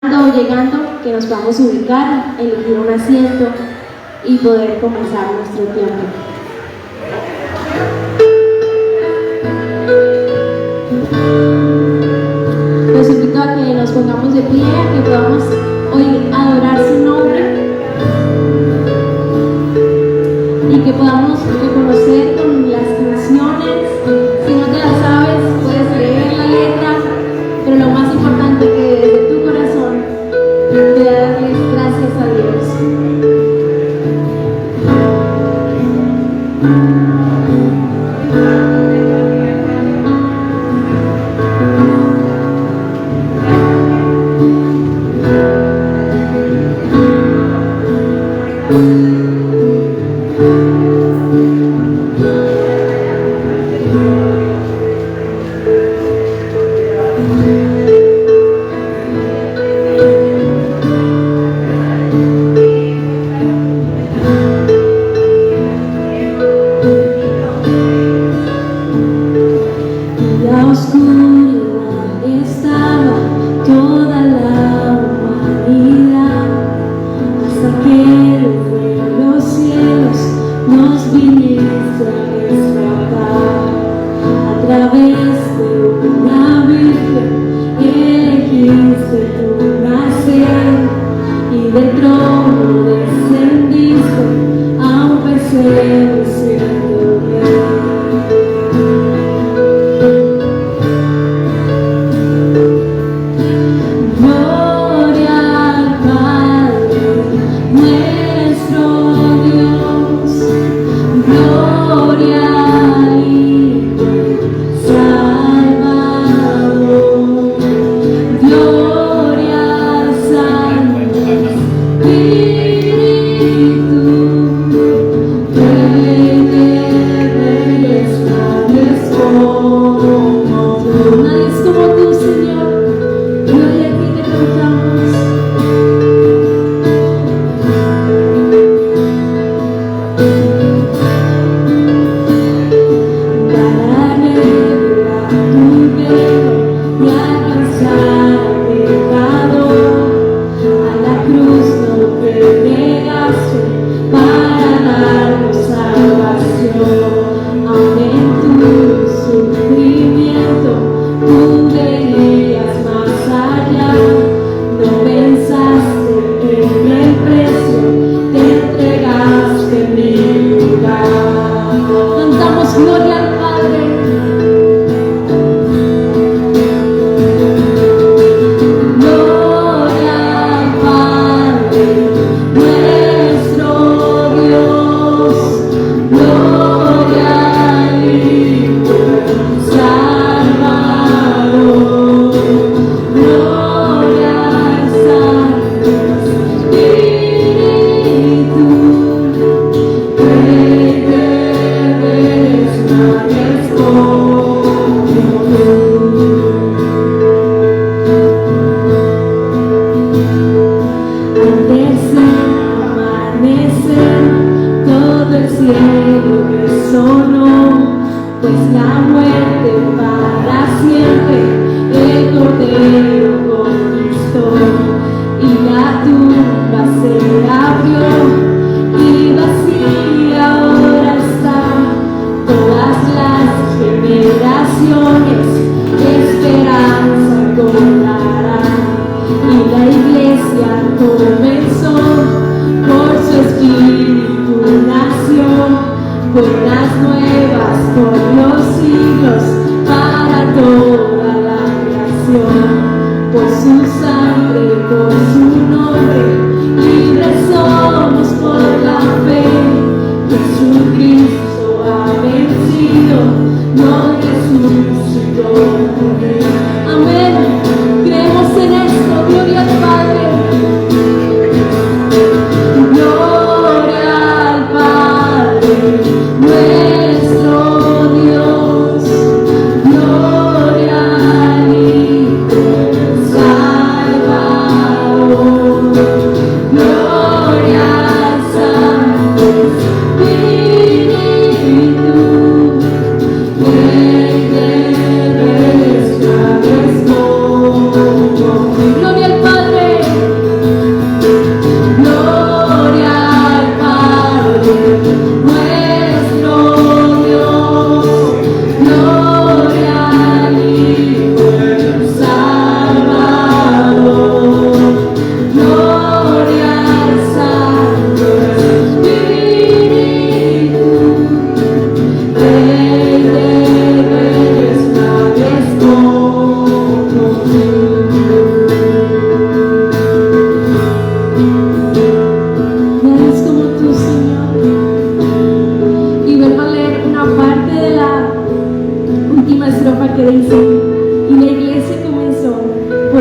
llegando, que nos podamos ubicar, elegir un asiento y poder comenzar nuestro tiempo. Los invito a que nos pongamos de pie, a que podamos hoy adorar su nombre y que podamos reconocer con las canciones. Si no te las sabes, puedes leer la letra, pero lo más importante es que desde tu corazón te darles gracias a Dios.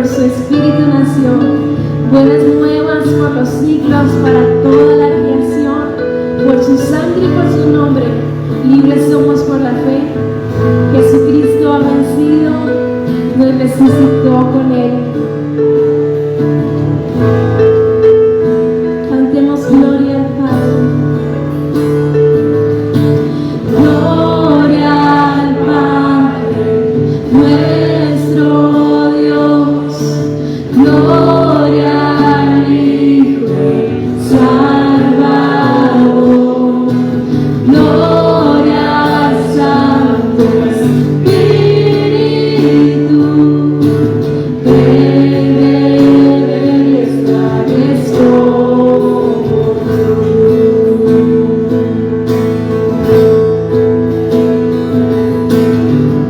por su Espíritu nació. Buenas nuevas por los siglos para toda la creación. Por su sangre y por su nombre, libres somos por la fe. Jesucristo ha vencido, nos resucitó con él. Cantemos gloria al Padre. Gloria al Padre, nuestro Dios. Gloria al Hijo Salvador. Gloria al Santo Espíritu, que debe estar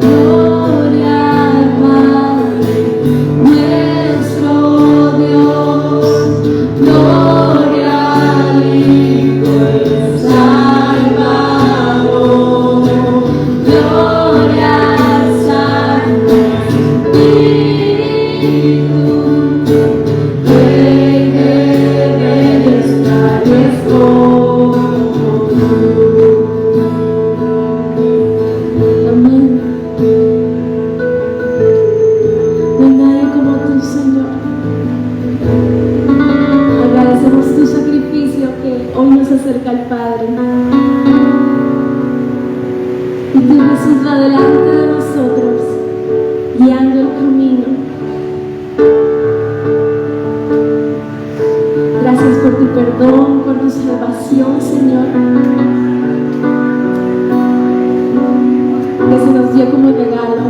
Gloria al Padre, nuestro Dios. Gloria al Hijo Salvador. Gloria al Santo Espíritu, que debe estar Amén. No hay nadie como tú, Señor. Agradecemos tu sacrificio que hoy nos acerca al Padre. Y tú, Jesús, va delante de nosotros, guiando el camino. Gracias por tu perdón, por tu salvación, Señor, que se nos dio como regalo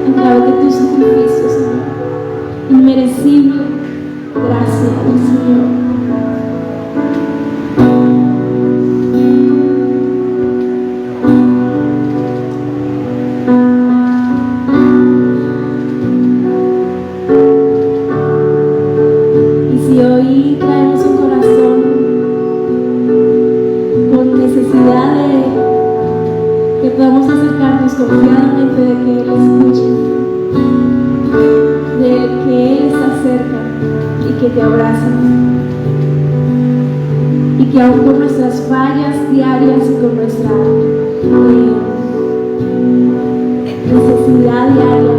a través de tu sacrificio, Señor. Inmerecible gracia del Señor. Y si hoy traemos un corazón con necesidad de que podamos acercarnos confiadamente de que Él escuche, de que Él se acerca y que te abraza, y que aún con nuestras fallas diarias y con nuestra necesidad diaria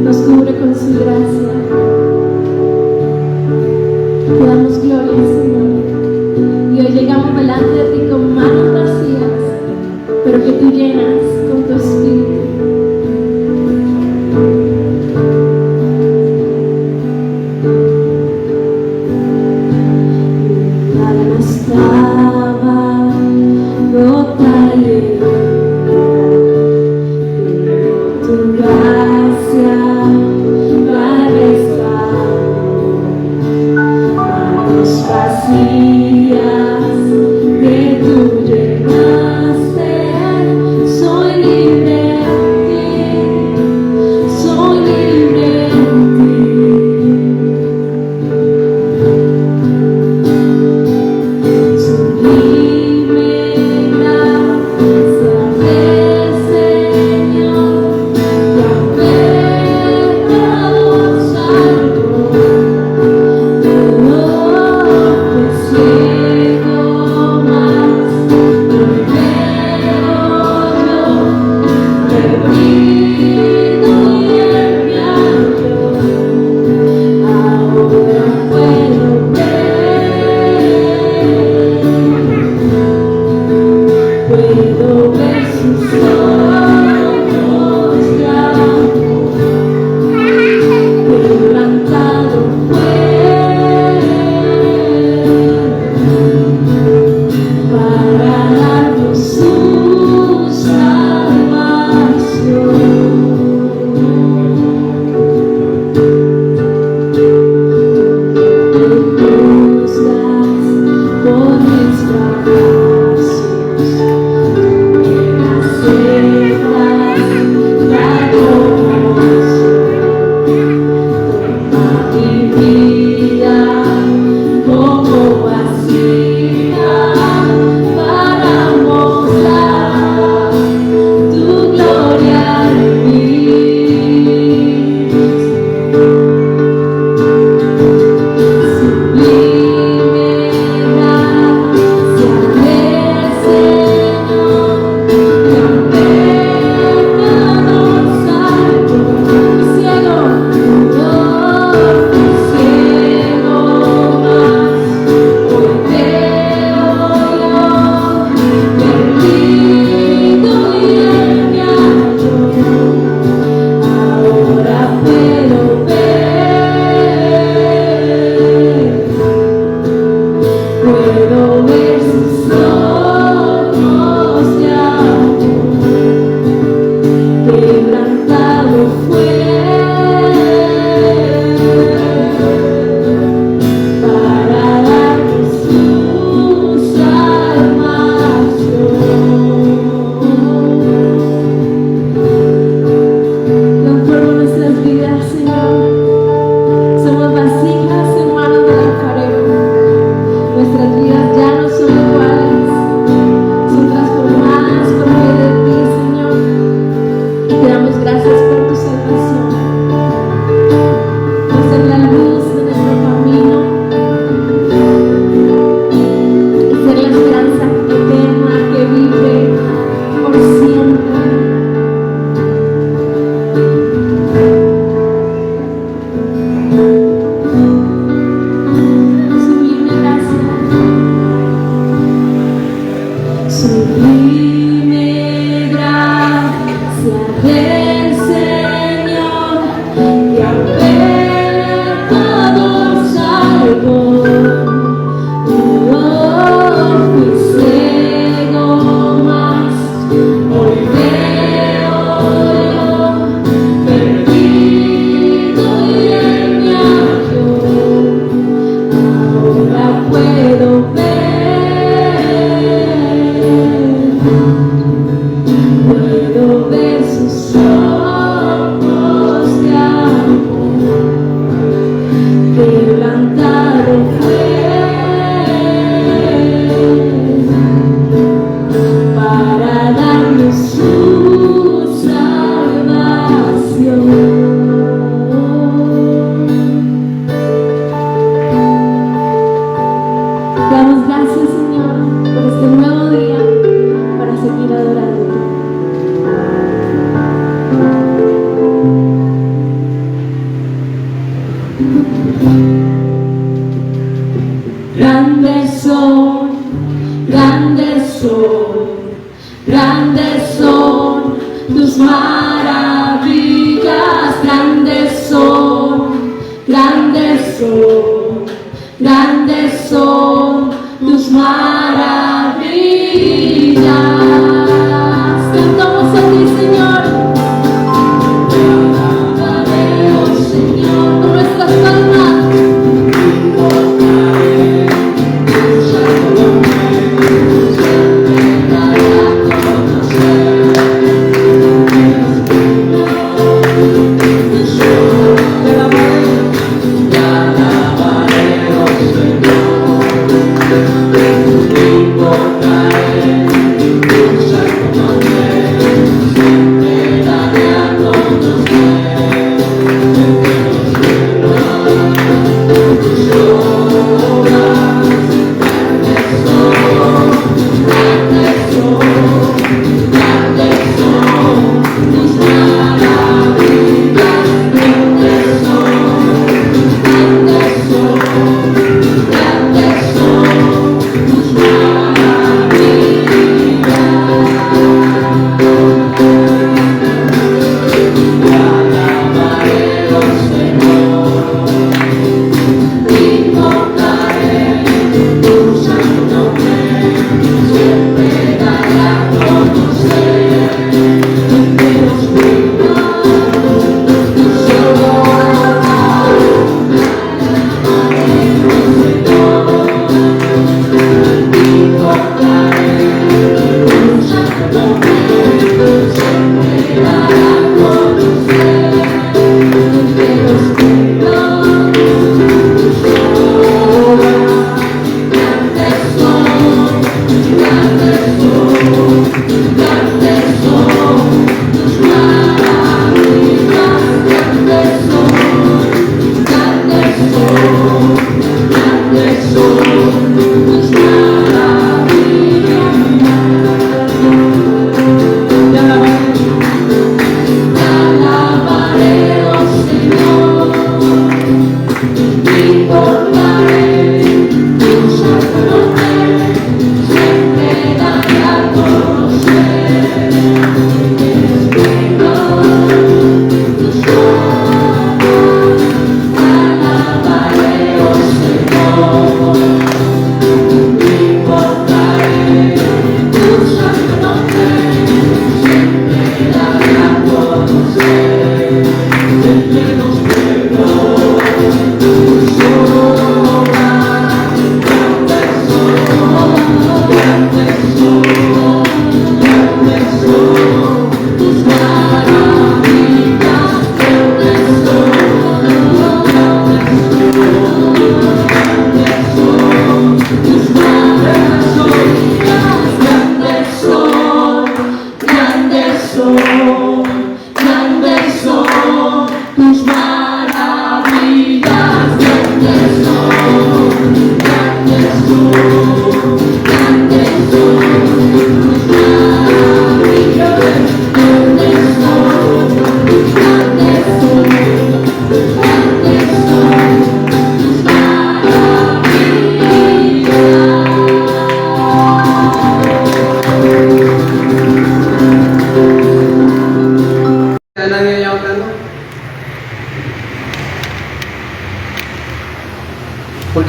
nos cubre con su gracia. Te damos gloria, Señor. Y hoy llegamos delante de ti con manos vacías, pero que tú llenas con tu Espíritu. Mi alma estaba rota y herida, pero tu gracia la restauró. Manos vacías que tú llenaste, soy del Señor, que apenas todo salvo. Fui ciego, mas hoy veo yo, perdido y Él me halló. Ahora puedo ver sus ojos de amor, quebrantado fue para darnos su salvación. Damos gracias, Señor, por este nuevo día para seguir adorándote. Grandes son, grandes son, grandes son tus maravillas, grandes son, grandes son, grandes son tus maravillas. Cantamos a ti, Señor. Te alabaré, oh Señor, con nuestras palmas. Te alabaré, oh Señor.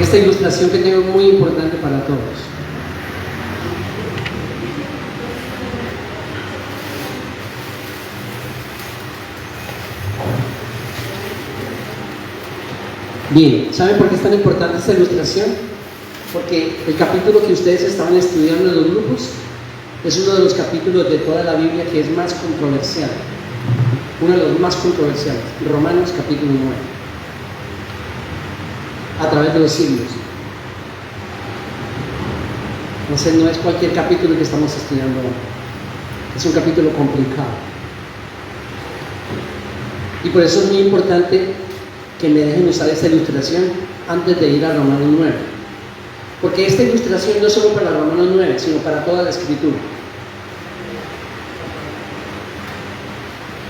esta ilustración que tengo es muy importante para todos. Bien, ¿saben por qué es tan importante esta ilustración? Porque el capítulo que ustedes estaban estudiando en los grupos es uno de los capítulos de toda la Biblia que es más controversial. Uno de los más controversiales, Romanos capítulo 9. A través de los siglos. Entonces no es cualquier capítulo que estamos estudiando hoy. Es un capítulo complicado. Y por eso es muy importante que me dejen usar esta ilustración antes de ir a Romanos 9. Porque esta ilustración no es solo para Romanos 9, sino para toda la Escritura.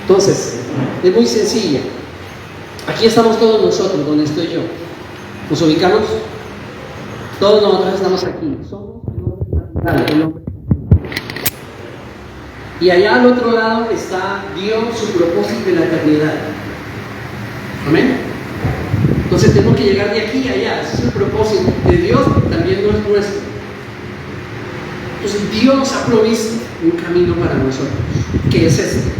Entonces, es muy sencilla. Aquí estamos todos nosotros, donde estoy yo. ¿Nos ubicamos? Todos nosotros estamos aquí. Somos el hombre. Y allá al otro lado está Dios, su propósito en la eternidad. ¿Amén? Entonces tenemos que llegar de aquí a allá. Ese es el propósito de Dios, también no es nuestro. Entonces Dios ha provisto un camino para nosotros, que es este.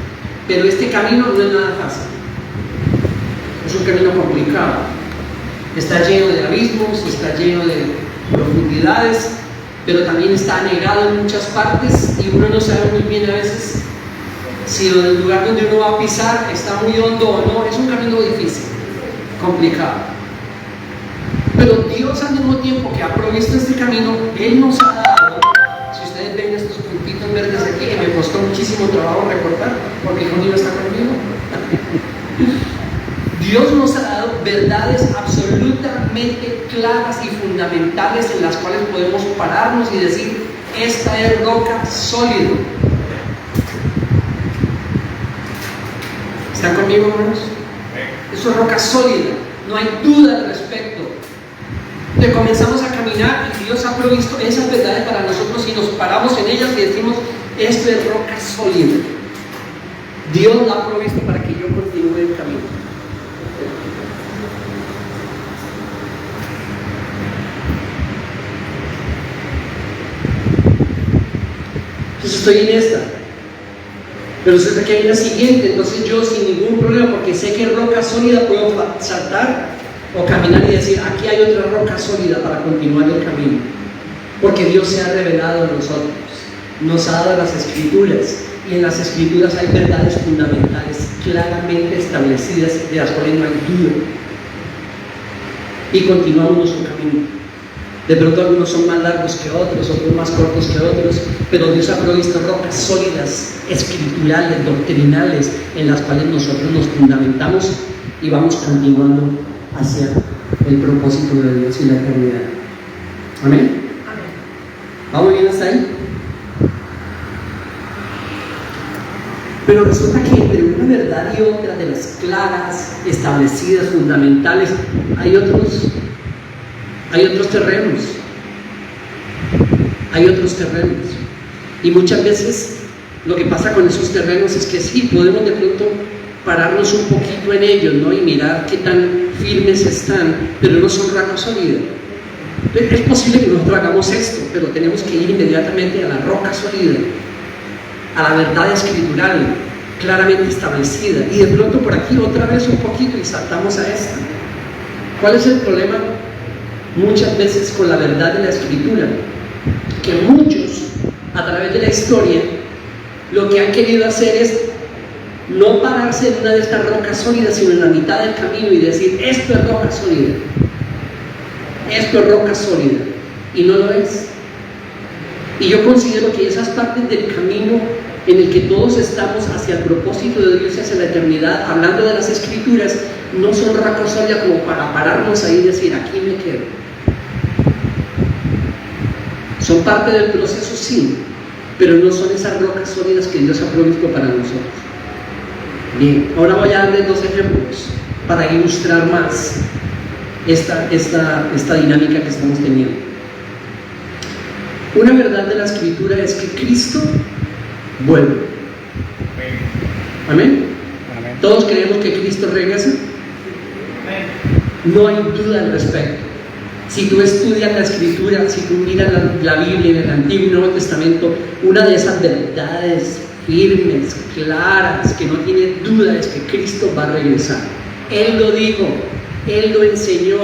Pero este camino no es nada fácil. Es un camino complicado. Está lleno de abismos, está lleno de profundidades, pero también está anegado en muchas partes y uno no sabe muy bien a veces si el lugar donde uno va a pisar está muy hondo o no. Es un camino difícil, complicado. Pero Dios, al mismo tiempo que ha provisto este camino, Él nos ha dado, si ustedes ven estos puntitos verdes aquí, que me costó muchísimo trabajo recortar, porque el niño está conmigo. Dios nos ha dado verdades absolutamente claras y fundamentales en las cuales podemos pararnos y decir, esta es roca sólida. ¿Están conmigo, hermanos? Eso es roca sólida, no hay duda al respecto. Entonces comenzamos a caminar y Dios ha provisto esas verdades para nosotros y nos paramos en ellas y decimos, esto es roca sólida. Dios la ha provisto para que yo continúe el camino. Entonces estoy en esta, pero resulta que hay una siguiente. Entonces yo sin ningún problema, porque sé que es roca sólida, puedo saltar o caminar y decir, aquí hay otra roca sólida para continuar el camino, porque Dios se ha revelado a nosotros, nos ha dado las Escrituras, y en las Escrituras hay verdades fundamentales claramente establecidas, de las cuales no hay duda, y continuamos nuestro camino. De pronto algunos son más largos que otros más cortos que otros, pero Dios ha provisto rocas sólidas, escriturales, doctrinales, en las cuales nosotros nos fundamentamos y vamos continuando hacia el propósito de Dios y la eternidad. ¿Amén? ¿Vamos bien hasta ahí? Pero resulta que entre una verdad y otra, de las claras, establecidas, fundamentales, hay otros terrenos. Hay otros terrenos. Y muchas veces lo que pasa con esos terrenos es que sí, podemos de pronto pararnos un poquito en ellos, ¿no? Y mirar qué tan firmes están, pero no son roca sólida. Es posible que nosotros hagamos esto, pero tenemos que ir inmediatamente a la roca sólida, a la verdad escritural, claramente establecida. Y de pronto por aquí otra vez un poquito y saltamos a esta. ¿Cuál es el problema? Muchas veces con la verdad de la Escritura, que muchos a través de la historia lo que han querido hacer es no pararse en una de estas rocas sólidas, sino en la mitad del camino y decir, esto es roca sólida, esto es roca sólida, y no lo es. Y yo considero que esas partes del camino en el que todos estamos hacia el propósito de Dios y hacia la eternidad, hablando de las Escrituras, no son roca sólida como para pararnos ahí y decir, aquí me quedo. Son parte del proceso, sí, pero no son esas rocas sólidas que Dios ha provisto para nosotros. Bien, ahora voy a darles 2 ejemplos para ilustrar más esta dinámica que estamos teniendo. Una verdad de la Escritura es que Cristo vuelve. ¿Amén? Amén. ¿Todos creemos que Cristo regresa? No hay duda al respecto. Si tú estudias la Escritura, si tú miras la Biblia en el Antiguo y Nuevo Testamento, una de esas verdades firmes, claras, que no tiene duda es que Cristo va a regresar. Él lo dijo, Él lo enseñó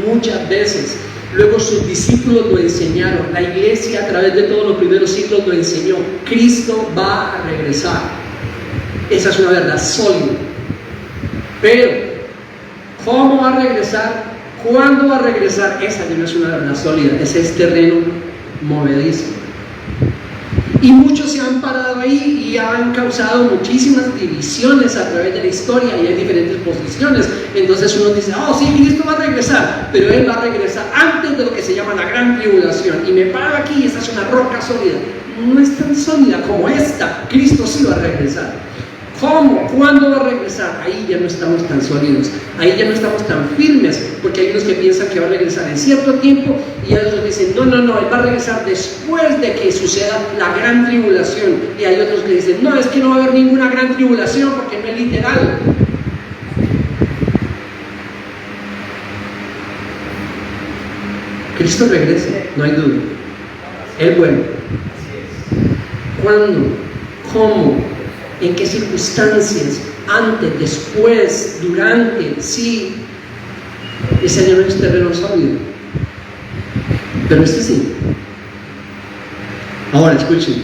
muchas veces. Luego sus discípulos lo enseñaron. La iglesia a través de todos los primeros siglos lo enseñó. Cristo va a regresar. Esa es una verdad sólida. Pero, ¿cómo va a regresar? ¿Cuándo va a regresar? Esa ya no es una verdad sólida. Ese es terreno movedizo. Y muchos se han parado ahí y han causado muchísimas divisiones a través de la historia y hay diferentes posiciones. Entonces uno dice, oh sí, Cristo va a regresar, pero Él va a regresar antes de lo que se llama la gran tribulación. Y me paro aquí y esta es una roca sólida. No es tan sólida como esta. Cristo sí va a regresar. ¿Cómo? ¿Cuándo va a regresar? Ahí ya no estamos tan sólidos, ahí ya no estamos tan firmes, porque hay unos que piensan que va a regresar en cierto tiempo y otros dicen, no, Él va a regresar después de que suceda la gran tribulación. Y hay otros que dicen, no, es que no va a haber ninguna gran tribulación porque no es literal. Cristo regresa, no hay duda. Él vuelve. ¿Cuándo? ¿Cómo? ¿En qué circunstancias? Antes, después, durante, sí. Ese ya no es terreno sólido. Pero este sí. Ahora, escuchen.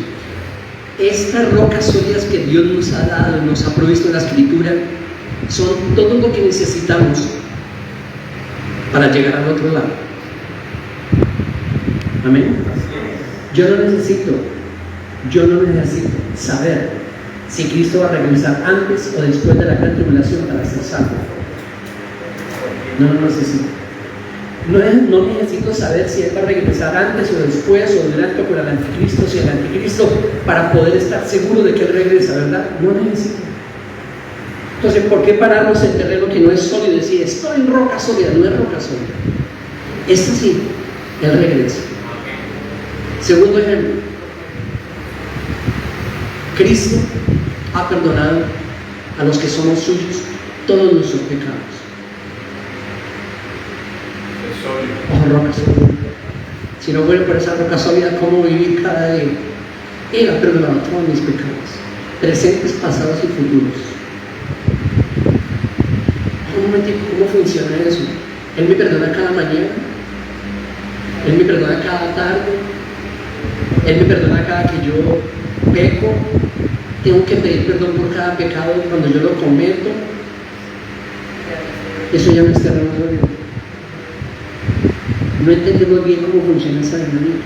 Estas rocas sólidas que Dios nos ha dado, nos ha provisto en la Escritura, son todo lo que necesitamos para llegar al otro lado. Amén. Yo no necesito saber si Cristo va a regresar antes o después de la gran tribulación para ser salvo. No lo necesito. No necesito saber si Él va a regresar antes o después o durante o con el anticristo, si el anticristo, para poder estar seguro de que Él regresa, ¿verdad? No necesito. Entonces, ¿por qué pararnos en terreno que no es sólido y decir, estoy en roca sólida? No es roca sólida. Este sí, Él regresa. Segundo ejemplo. Cristo ha perdonado a los que somos suyos todos nuestros pecados. Oh, roca sólida. Si no fuera por esa roca sólida, ¿cómo vivir cada día? Él ha perdonado todos mis pecados, presentes, pasados y futuros. ¿Cómo funciona eso? Él me perdona cada mañana, Él me perdona cada tarde, Él me perdona cada que yo peco. Tengo que pedir perdón por cada pecado cuando yo lo cometo. Eso ya no es terreno sólido. No entendemos bien cómo funciona esa dinámica.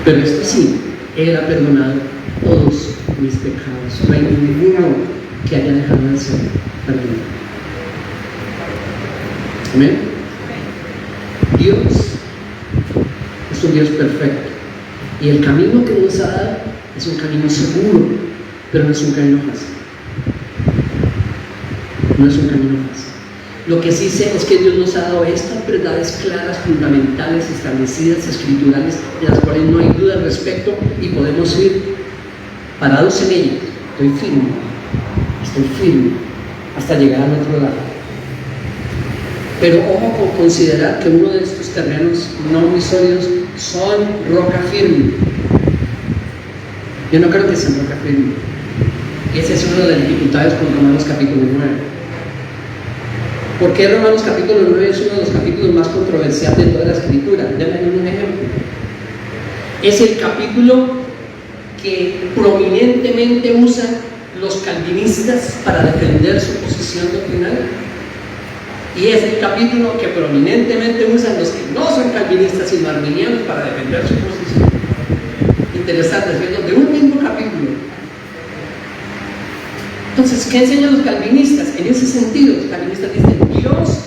Pero esto sí, Él ha perdonado todos mis pecados. No hay ninguno que haya dejado de ser perdonado. Amén. Dios es un Dios perfecto. Y el camino que nos ha dado es un camino seguro, pero no es un camino fácil. No es un camino fácil. Lo que sí sé es que Dios nos ha dado estas verdades claras, fundamentales, establecidas, escriturales, de las cuales no hay duda al respecto y podemos ir parados en ellas. Estoy firme hasta llegar al otro lado. Pero ojo con considerar que uno de estos terrenos no muy sólidos son roca firme. Yo no creo que sean roca firme. Ese es uno de las dificultades con Romanos capítulo 9. ¿Por qué Romanos capítulo 9 es uno de los capítulos más controversiales de toda la Escritura? Déjenme un ejemplo. Es el capítulo que prominentemente usan los calvinistas para defender su posición doctrinal. Y es el capítulo que prominentemente usan los que no son calvinistas sino arminianos para defender su posición. Interesante, ¿cierto? De un mismo capítulo. Entonces, ¿qué enseñan los calvinistas? En ese sentido, los calvinistas dicen, Dios,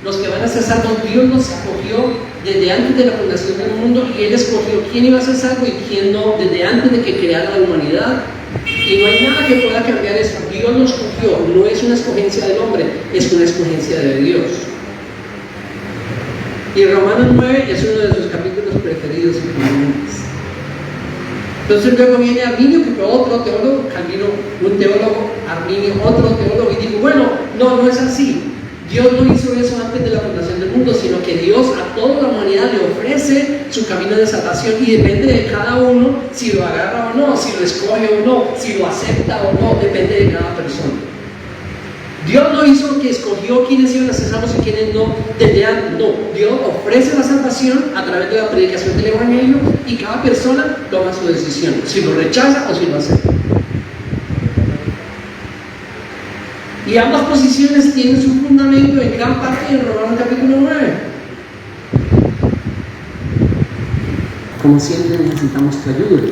los que van a ser salvos, Dios los escogió desde antes de la fundación del mundo y Él escogió quién iba a ser salvo y quién no, desde antes de que creara la humanidad. Y no hay nada que pueda cambiar eso. Dios lo escogió, no es una escogencia del hombre, es una escogencia de Dios. Y Romanos 9 es uno de sus capítulos preferidos y prominentes. Entonces luego viene Arminio, que fue otro teólogo, Calvino un teólogo, Arminio otro teólogo, y dijo, bueno, no es así. Dios no hizo eso antes de la fundación del mundo, sino que Dios a toda la humanidad le ofrece su camino de salvación y depende de cada uno si lo agarra o no, si lo escoge o no, si lo acepta o no, depende de cada persona. Dios no hizo que escogió quiénes iban a ser salvos y quiénes no desde antes. No, Dios ofrece la salvación a través de la predicación del Evangelio y cada persona toma su decisión, si lo rechaza o si lo acepta. Y ambas posiciones tienen su fundamento en gran parte en Romanos capítulo 9. Como siempre necesitamos tu ayuda.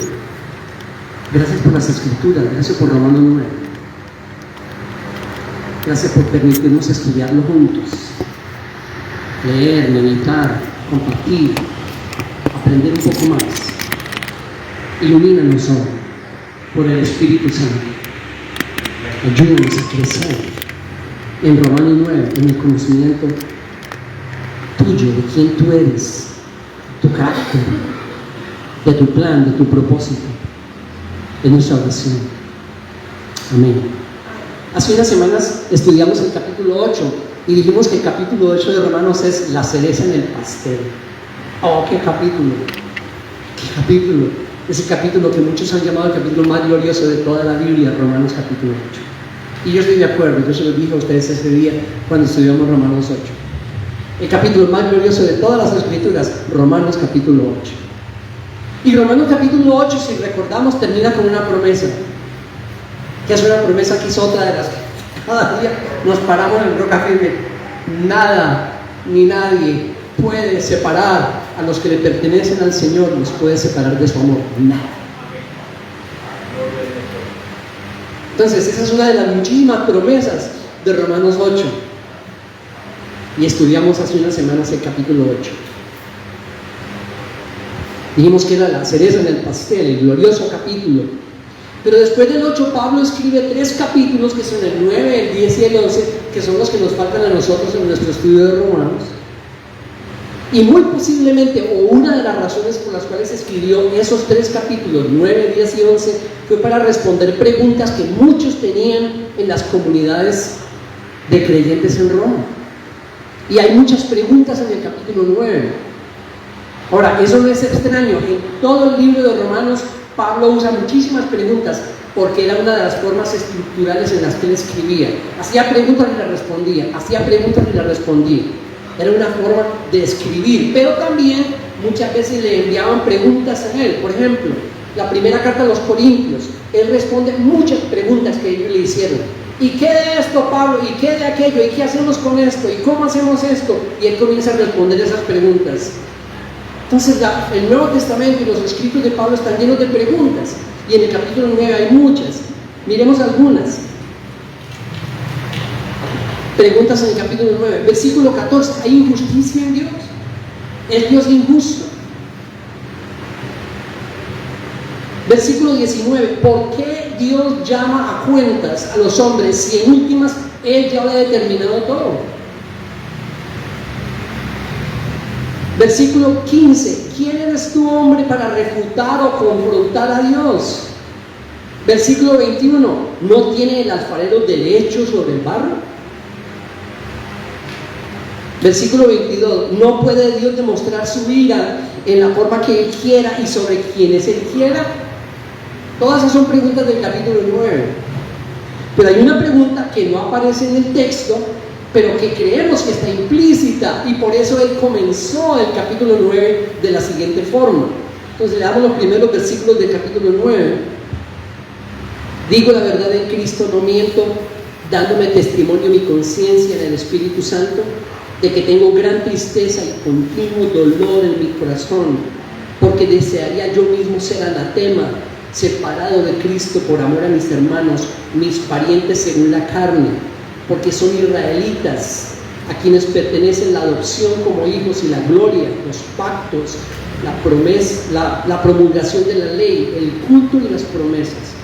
Gracias por las escrituras, gracias por Romanos 9. Gracias por permitirnos estudiarlo juntos, leer, meditar, compartir, aprender un poco más. Ilumínanos hoy por el Espíritu Santo. Ayúdanos a crecer en Romanos 9, en el conocimiento tuyo, de quién tú eres, tu carácter, de tu plan, de tu propósito, de nuestra oración. Amén. Hace unas semanas estudiamos el capítulo 8 y dijimos que el capítulo 8 de Romanos es la cereza en el pastel. Oh, qué capítulo, qué capítulo. Es el capítulo que muchos han llamado el capítulo más glorioso de toda la Biblia, Romanos capítulo 8. Y yo estoy de acuerdo, yo se lo dije a ustedes ese día cuando estudiamos Romanos 8. El capítulo más glorioso de todas las escrituras, Romanos capítulo 8. Y Romanos capítulo 8, si recordamos, termina con una promesa. Que es una promesa que es otra de las que cada día nos paramos en roca firme. Nada ni nadie puede separar a los que le pertenecen al Señor, los puede separar de su amor. Nada. Entonces, esa es una de las muchísimas promesas de Romanos 8. Y estudiamos hace unas semanas el capítulo 8. Dijimos que era la cereza en el pastel, el glorioso capítulo. Pero después del 8, Pablo escribe 3 capítulos, que son el 9, el 10 y el 11, que son los que nos faltan a nosotros en nuestro estudio de Romanos. Y muy posiblemente, o una de las razones por las cuales escribió esos 3 capítulos, 9, 10 y 11, fue para responder preguntas que muchos tenían en las comunidades de creyentes en Roma. Y hay muchas preguntas en el capítulo 9. Ahora, eso no es extraño. En todo el libro de Romanos, Pablo usa muchísimas preguntas porque era una de las formas estructurales en las que él escribía. Hacía preguntas y las respondía, hacía preguntas y las respondía. Era una forma de escribir, pero también muchas veces le enviaban preguntas a él. Por ejemplo, la primera carta a los Corintios, él responde muchas preguntas que ellos le hicieron. ¿Y qué de esto, Pablo? ¿Y qué de aquello? ¿Y qué hacemos con esto? ¿Y cómo hacemos esto? Y él comienza a responder esas preguntas. Entonces el Nuevo Testamento y los escritos de Pablo están llenos de preguntas, y en el capítulo 9 hay muchas. Miremos algunas. Preguntas en el capítulo 9, versículo 14, ¿hay injusticia en Dios? ¿Es Dios injusto? Versículo 19, ¿por qué Dios llama a cuentas a los hombres si en últimas Él ya lo ha determinado todo? Versículo 15, ¿quién eres tú, hombre, para refutar o confrontar a Dios? Versículo 21, ¿no tiene el alfarero derecho sobre el barro? Versículo 22, ¿no puede Dios demostrar su ira en la forma que Él quiera y sobre quienes Él quiera? Todas esas son preguntas del capítulo 9. Pero hay una pregunta que no aparece en el texto, pero que creemos que está implícita, y por eso él comenzó el capítulo 9 de la siguiente forma. Entonces leamos los primeros versículos del capítulo 9. Digo la verdad en Cristo, no miento, dándome testimonio mi conciencia en el Espíritu Santo, de que tengo gran tristeza y continuo dolor en mi corazón, porque desearía yo mismo ser anatema, separado de Cristo por amor a mis hermanos, mis parientes según la carne, porque son israelitas, a quienes pertenecen la adopción como hijos y la gloria, los pactos, la promesa, la promulgación de la ley, el culto y las promesas,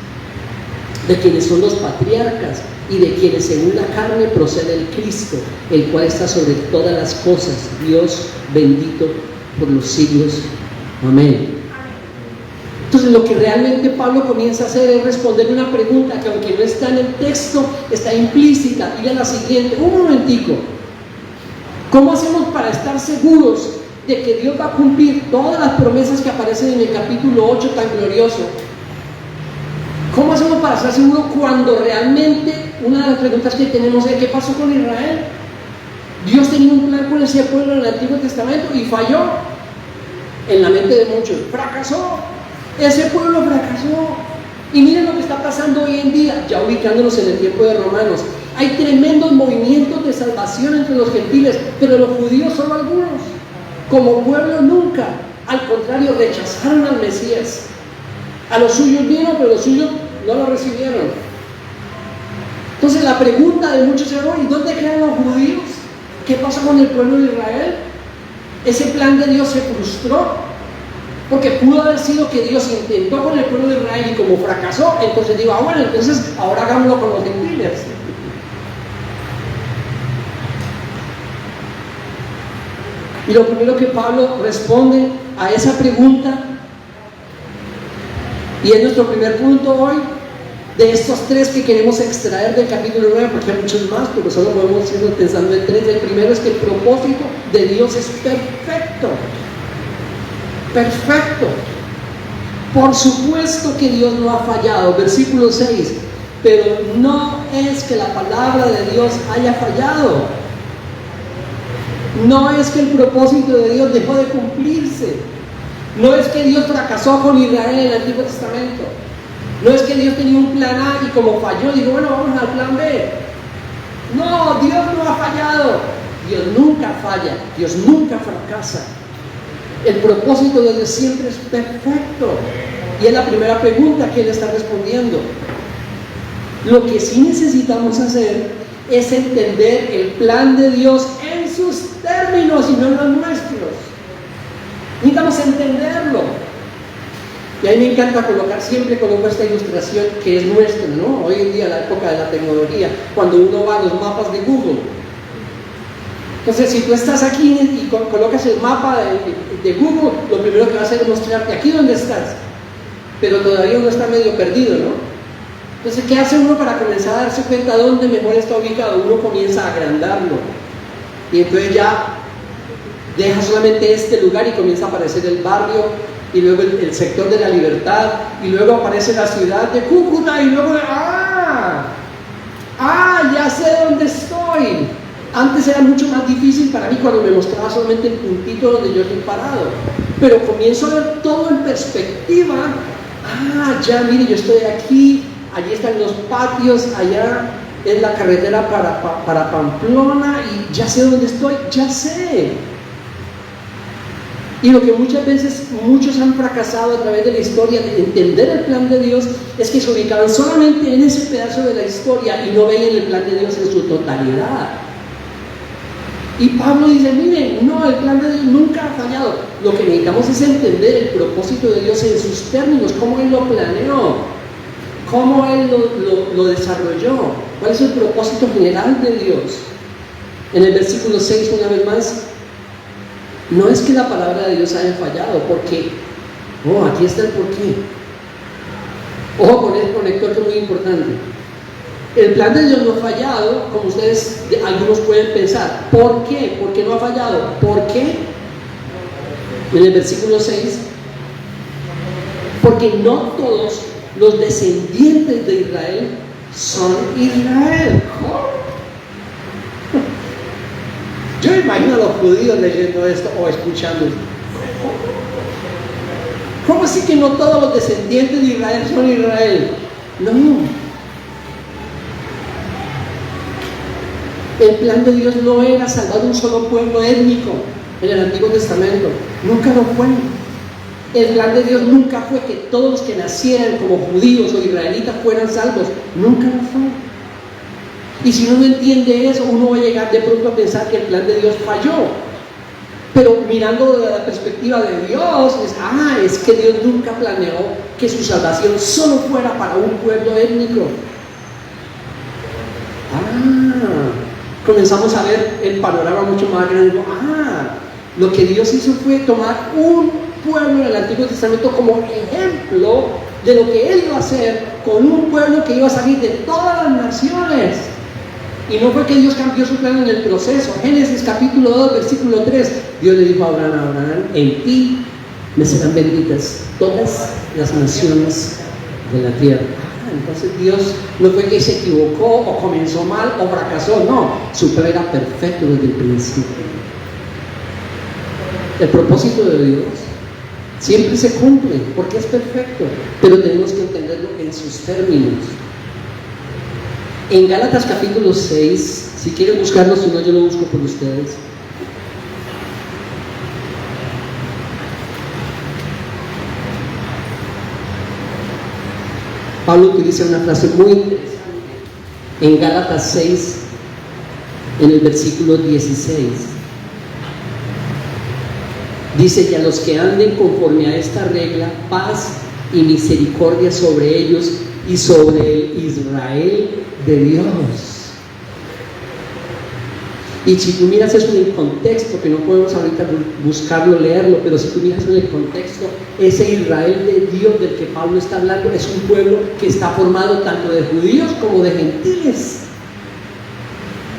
de quienes son los patriarcas y de quienes según la carne procede el Cristo, el cual está sobre todas las cosas, Dios bendito por los siglos. Amén. Entonces lo que realmente Pablo comienza a hacer es responder una pregunta que, aunque no está en el texto, está implícita. Y la siguiente, un momentico, ¿cómo hacemos para estar seguros de que Dios va a cumplir todas las promesas que aparecen en el capítulo 8 tan glorioso, ¿cómo hacemos para estar seguros cuando realmente una de las preguntas que tenemos es: ¿qué pasó con Israel? Dios tenía un plan con ese pueblo en el Antiguo Testamento y falló. En la mente de muchos, fracasó. Ese pueblo fracasó. Y miren lo que está pasando hoy en día, ya ubicándonos en el tiempo de Romanos. Hay tremendos movimientos de salvación entre los gentiles, pero los judíos solo algunos. Como pueblo nunca. Al contrario, rechazaron al Mesías. A los suyos vino, pero los suyos no lo recibieron. Entonces la pregunta de muchos es: ¿y dónde quedan los judíos? ¿Qué pasa con el pueblo de Israel? Ese plan de Dios se frustró, porque pudo haber sido que Dios intentó con el pueblo de Israel y como fracasó, entonces digo: bueno, entonces ahora hagámoslo con los gentiles. Y lo primero que Pablo responde a esa pregunta, y es nuestro primer punto hoy, de estos tres que queremos extraer del capítulo 9, porque hay muchos más, pero solo podemos ir pensando en tres. El primero es que el propósito de Dios es perfecto. Perfecto. Por supuesto que Dios no ha fallado. Versículo 6. Pero no es que la palabra de Dios haya fallado. No es que el propósito de Dios dejó de cumplirse. No es que Dios fracasó con Israel en el Antiguo Testamento. No es que Dios tenía un plan A y como falló, digo: bueno, vamos al plan B. No, Dios no ha fallado. Dios nunca falla. Dios nunca fracasa. El propósito de Dios siempre es perfecto. Y es la primera pregunta que Él está respondiendo. Lo que sí necesitamos hacer es entender el plan de Dios en sus términos y no en los nuestros. Necesitamos entenderlo. Y a mí me encanta siempre coloco esta ilustración que es nuestra, ¿no? Hoy en día, la época de la tecnología, cuando uno va a los mapas de Google. Entonces, si tú estás aquí y colocas el mapa de Google, lo primero que va a hacer es mostrarte aquí donde estás. Pero todavía uno está medio perdido, ¿no? Entonces, ¿qué hace uno para comenzar a darse cuenta de dónde mejor está ubicado? Uno comienza a agrandarlo. Y entonces ya deja solamente este lugar y comienza a aparecer el barrio, y luego el sector de la Libertad, y luego aparece la ciudad de Cúcuta, y luego ya sé dónde estoy. Antes era mucho más difícil para mí cuando me mostraba solamente el puntito donde yo estoy parado, pero comienzo a ver todo en perspectiva. Ya mire, yo estoy aquí, allí están los patios, allá es la carretera para Pamplona, y ya sé dónde estoy, ya sé. Y lo que muchas veces muchos han fracasado a través de la historia de entender el plan de Dios es que se ubicaban solamente en ese pedazo de la historia y no veían el plan de Dios en su totalidad. Y Pablo dice: miren, no, el plan de Dios nunca ha fallado. Lo que necesitamos es entender el propósito de Dios en sus términos, cómo Él lo planeó, cómo Él lo desarrolló, cuál es el propósito general de Dios. En el versículo 6, una vez más, no es que la palabra de Dios haya fallado, porque, aquí está el porqué. Ojo con el conector, que es muy importante. El plan de Dios no ha fallado, como ustedes, algunos pueden pensar. ¿Por qué? ¿Por qué no ha fallado? ¿Por qué? En el versículo 6, porque no todos los descendientes de Israel son Israel. Yo imagino a los judíos leyendo esto o escuchando esto. ¿Cómo así que no todos los descendientes de Israel son Israel? No. El plan de Dios no era salvar un solo pueblo étnico en el Antiguo Testamento. Nunca lo fue. El plan de Dios nunca fue que todos los que nacieran como judíos o israelitas fueran salvos. Nunca lo fue. Y si uno no entiende eso, uno va a llegar de pronto a pensar que el plan de Dios falló. Pero mirando desde la perspectiva de Dios, es que Dios nunca planeó que su salvación solo fuera para un pueblo étnico. Comenzamos a ver el panorama mucho más grande. Lo que Dios hizo fue tomar un pueblo en el Antiguo Testamento como ejemplo de lo que Él iba a hacer con un pueblo que iba a salir de todas las naciones. Y no fue que Dios cambió su plan en el proceso. Génesis capítulo 2, versículo 3. Dios le dijo a Abraham, en ti me serán benditas todas las naciones de la tierra. Entonces Dios no fue que se equivocó o comenzó mal o fracasó, no, su plan era perfecto desde el principio. El propósito de Dios siempre se cumple porque es perfecto, pero tenemos que entenderlo en sus términos. En Gálatas capítulo 6, si quieren buscarlo, si no yo lo busco por ustedes. Pablo utiliza una frase muy interesante en Gálatas 6, en el versículo 16. Dice: y a los que anden conforme a esta regla, paz y misericordia sobre ellos y sobre el Israel de Dios. Y si tú miras eso en el contexto, que no podemos ahorita buscarlo, leerlo, pero si tú miras en el contexto, ese Israel de Dios del que Pablo está hablando es un pueblo que está formado tanto de judíos como de gentiles.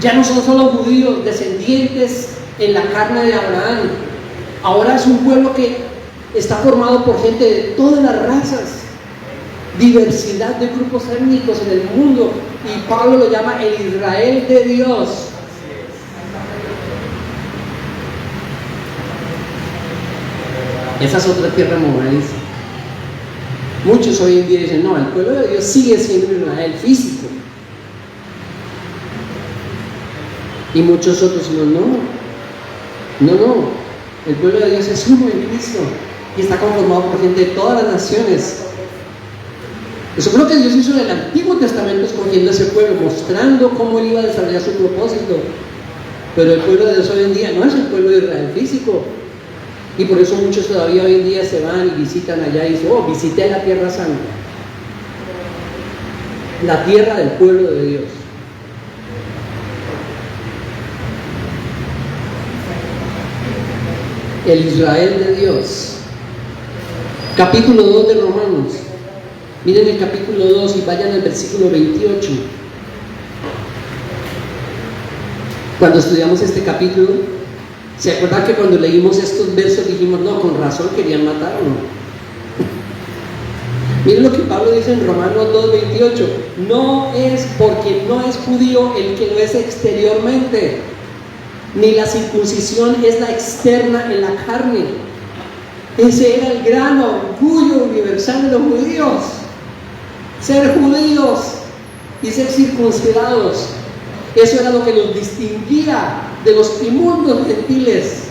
Ya no son solo judíos descendientes en la carne de Abraham, ahora es un pueblo que está formado por gente de todas las razas, diversidad de grupos étnicos en el mundo, y Pablo lo llama el Israel de Dios. Esa es otra tierra movediza. Muchos hoy en día dicen: no, el pueblo de Dios sigue siendo Israel físico. Y muchos otros no, el pueblo de Dios es uno en Cristo y está conformado por gente de todas las naciones. Eso fue lo que Dios hizo en el Antiguo Testamento, escogiendo a ese pueblo, mostrando cómo Él iba a desarrollar su propósito. Pero el pueblo de Dios hoy en día no es el pueblo de Israel físico. Y por eso muchos todavía hoy en día se van y visitan allá y dicen: oh, visité la Tierra Santa, la tierra del pueblo de Dios. El Israel de Dios. Capítulo 2 de Romanos. Miren el capítulo 2 y vayan al versículo 28. Cuando estudiamos este capítulo, ¿se acuerdan que cuando leímos estos versos dijimos: no, con razón querían matarlo? Miren lo que Pablo dice en Romanos 2:28: no es porque no es judío el que lo es exteriormente, ni la circuncisión es la externa en la carne. Ese era el gran orgullo universal de los judíos: ser judíos y ser circuncidados. Eso era lo que los distinguía de los inmundos gentiles.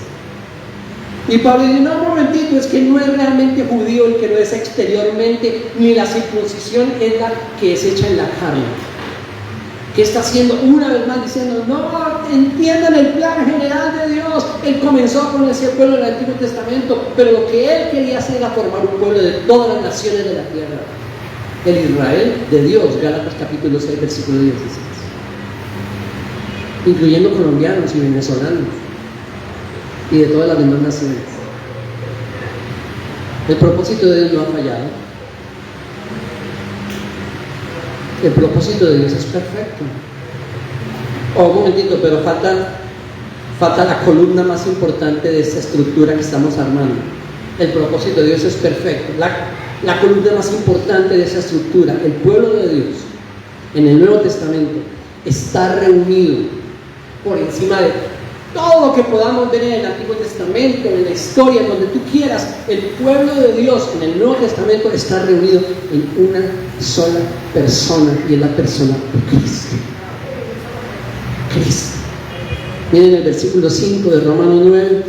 Y Pablo dice: no, un momentito, es que no es realmente judío el que lo es exteriormente, ni la circuncisión es la que es hecha en la carne. ¿Qué está haciendo? Una vez más diciendo: no, entiendan el plan general de Dios. Él comenzó con ese pueblo del Antiguo Testamento, pero lo que Él quería hacer era formar un pueblo de todas las naciones de la tierra, el Israel de Dios. Gálatas capítulo 6, versículo 16. Incluyendo colombianos y venezolanos y de todas las demás naciones. El propósito de Dios no ha fallado. El propósito de Dios es perfecto. Oh, un momentito, pero falta la columna más importante de esta estructura que estamos armando. El propósito de Dios es perfecto. La columna más importante de esa estructura, el pueblo de Dios, en el Nuevo Testamento, está reunido por encima de todo lo que podamos ver en el Antiguo Testamento, en la historia, en donde tú quieras. El pueblo de Dios en el Nuevo Testamento está reunido en una sola persona, y en la persona de Cristo. Cristo. Miren el versículo 5 de Romanos 9.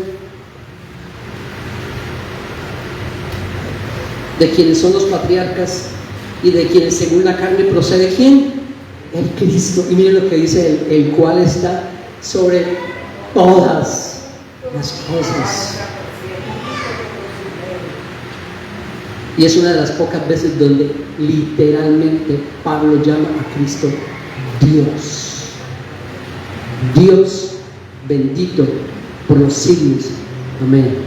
De quienes son los patriarcas y de quienes según la carne procede ¿quién? El Cristo. Y miren lo que dice: el cual está sobre todas las cosas. Y es una de las pocas veces donde literalmente Pablo llama a Cristo Dios. Dios bendito por los siglos. Amén.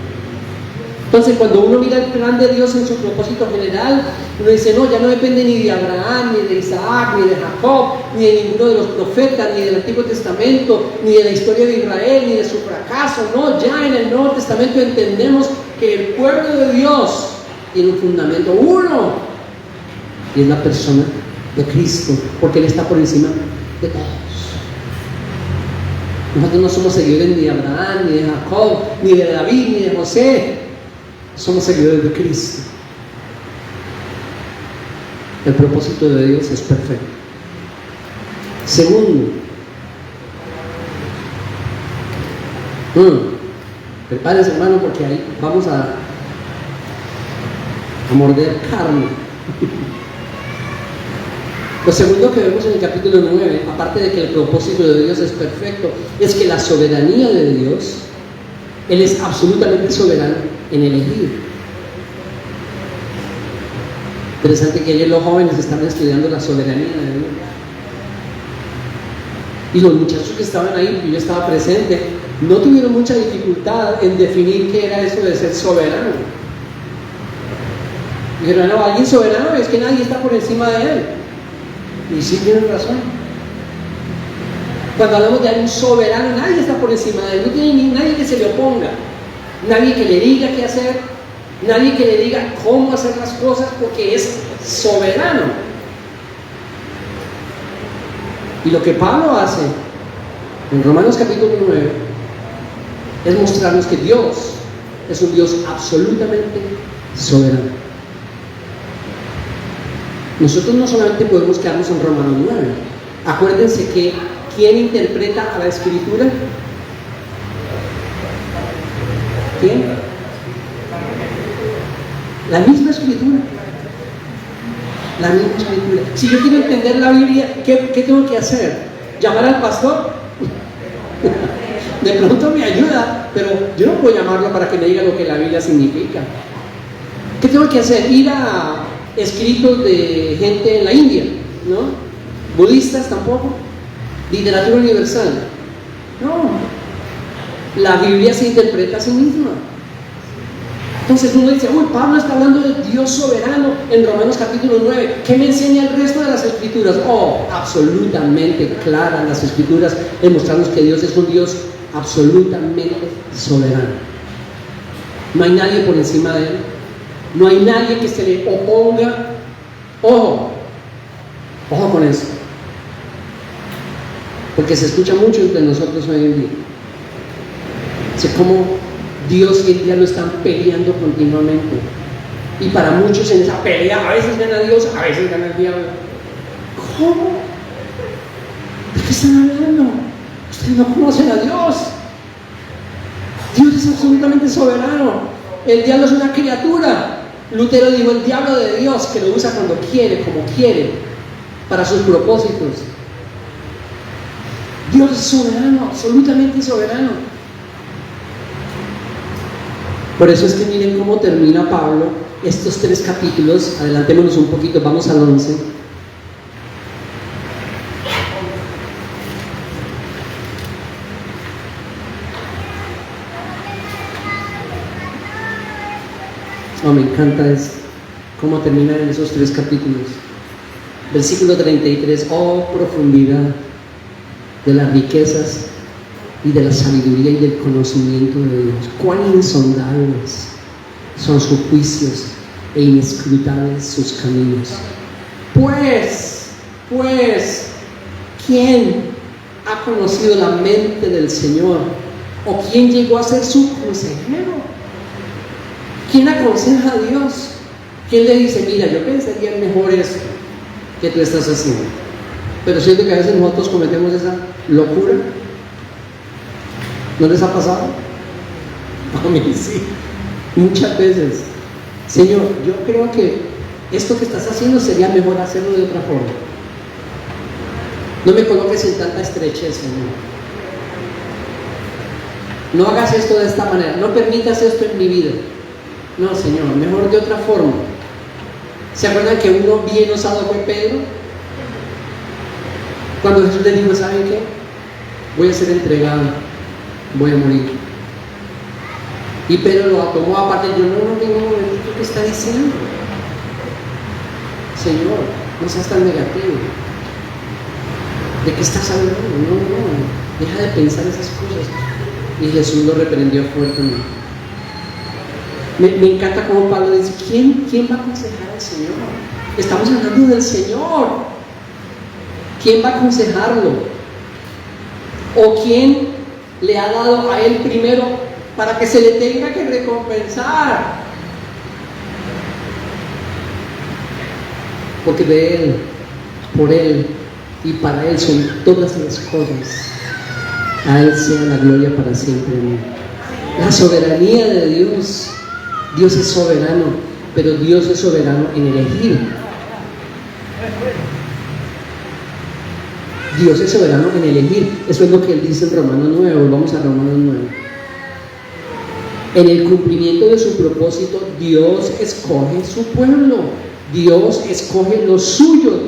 Entonces, cuando uno mira el plan de Dios en su propósito general, uno dice, no, ya no depende ni de Abraham, ni de Isaac, ni de Jacob, ni de ninguno de los profetas, ni del Antiguo Testamento, ni de la historia de Israel, ni de su fracaso. No, ya en el Nuevo Testamento entendemos que el pueblo de Dios tiene un fundamento uno, y es la persona de Cristo, porque Él está por encima de todos. Nosotros no somos seguidores ni de Abraham, ni de Jacob, ni de David, ni de José. Somos seguidores de Cristo. El propósito de Dios es perfecto. Segundo, prepárense, hermano, porque ahí vamos a morder carne. Lo segundo que vemos en el capítulo 9, aparte de que el propósito de Dios es perfecto, es que la soberanía de Dios, Él es absolutamente soberano en elegir. Interesante que ayer los jóvenes estaban estudiando la soberanía de Dios. Y los muchachos que estaban ahí, y yo estaba presente, no tuvieron mucha dificultad en definir qué era eso de ser soberano. Dijeron, no, alguien soberano es que nadie está por encima de él. Y sí tienen razón. Cuando hablamos de alguien soberano, nadie está por encima de él, no tiene nadie que se le oponga, nadie que le diga qué hacer, nadie que le diga cómo hacer las cosas, porque es soberano. Y lo que Pablo hace en Romanos capítulo 9 es mostrarnos que Dios es un Dios absolutamente soberano. Nosotros no solamente podemos quedarnos en Romanos 9. Acuérdense que ¿quién interpreta a la Escritura? ¿Quién? La misma Escritura. La misma Escritura. Si yo quiero entender la Biblia, ¿qué tengo que hacer? ¿Llamar al pastor? De pronto me ayuda, pero yo no puedo llamarlo para que me diga lo que la Biblia significa. ¿Qué tengo que hacer? Ir a escritos de gente en la India, ¿no? Budistas tampoco. Literatura universal. No. La Biblia se interpreta a sí misma. Entonces uno dice, uy, Pablo está hablando de Dios soberano en Romanos capítulo 9. ¿Qué me enseña el resto de las Escrituras? Oh, absolutamente claras las Escrituras en mostrarnos que Dios es un Dios absolutamente soberano. No hay nadie por encima de Él. No hay nadie que se le oponga. Ojo con eso, porque se escucha mucho entre nosotros hoy en día. Sé cómo Dios y el diablo están peleando continuamente, y para muchos en esa pelea a veces gana Dios, a veces gana el diablo. ¿Cómo? ¿De qué están hablando? Ustedes no conocen a Dios. Dios es absolutamente soberano. El diablo es una criatura. Lutero dijo, el diablo de Dios, que lo usa cuando quiere, como quiere, para sus propósitos. Dios es soberano, absolutamente soberano. Por eso es que miren cómo termina Pablo estos 3 capítulos. Adelantémonos un poquito, vamos al 11. Oh, me encanta cómo terminan esos 3 capítulos. Versículo 33, oh profundidad de las riquezas y de la sabiduría y del conocimiento de Dios. Cuán insondables son sus juicios e inescrutables sus caminos. Pues, ¿quién ha conocido la mente del Señor? ¿O quién llegó a ser su consejero? ¿Quién aconseja a Dios? ¿Quién le dice, mira, yo pensaría mejor esto que tú estás haciendo? Pero siento que a veces nosotros cometemos esa locura. ¿No les ha pasado? A mí sí, muchas veces. Señor, yo creo que esto que estás haciendo sería mejor hacerlo de otra forma. No me coloques en tanta estrechez, Señor. No hagas esto de esta manera, no permitas esto en mi vida. No, Señor, mejor de otra forma. ¿Se acuerdan que uno bien osado fue Pedro? Cuando Jesús le dijo, ¿saben qué? Voy a ser entregado, voy a morir. Y Pedro lo tomó aparte. Yo no tengo un momento que está diciendo. Señor, no seas tan negativo. ¿De qué estás hablando? No, deja de pensar esas cosas. Y Jesús lo reprendió fuertemente. Me encanta como Pablo dice, ¿quién va a aconsejar al Señor? Estamos hablando del Señor. ¿Quién va a aconsejarlo? ¿O quién le ha dado a él primero para que se le tenga que recompensar? Porque de Él, por Él y para Él son todas las cosas. A Él sea la gloria para siempre. La soberanía de Dios. Dios es soberano, pero Dios es soberano en elegir. Dios es soberano en elegir. Eso es lo que Él dice en Romanos 9. Vamos a Romanos 9. En el cumplimiento de su propósito, Dios escoge su pueblo. Dios escoge los suyos.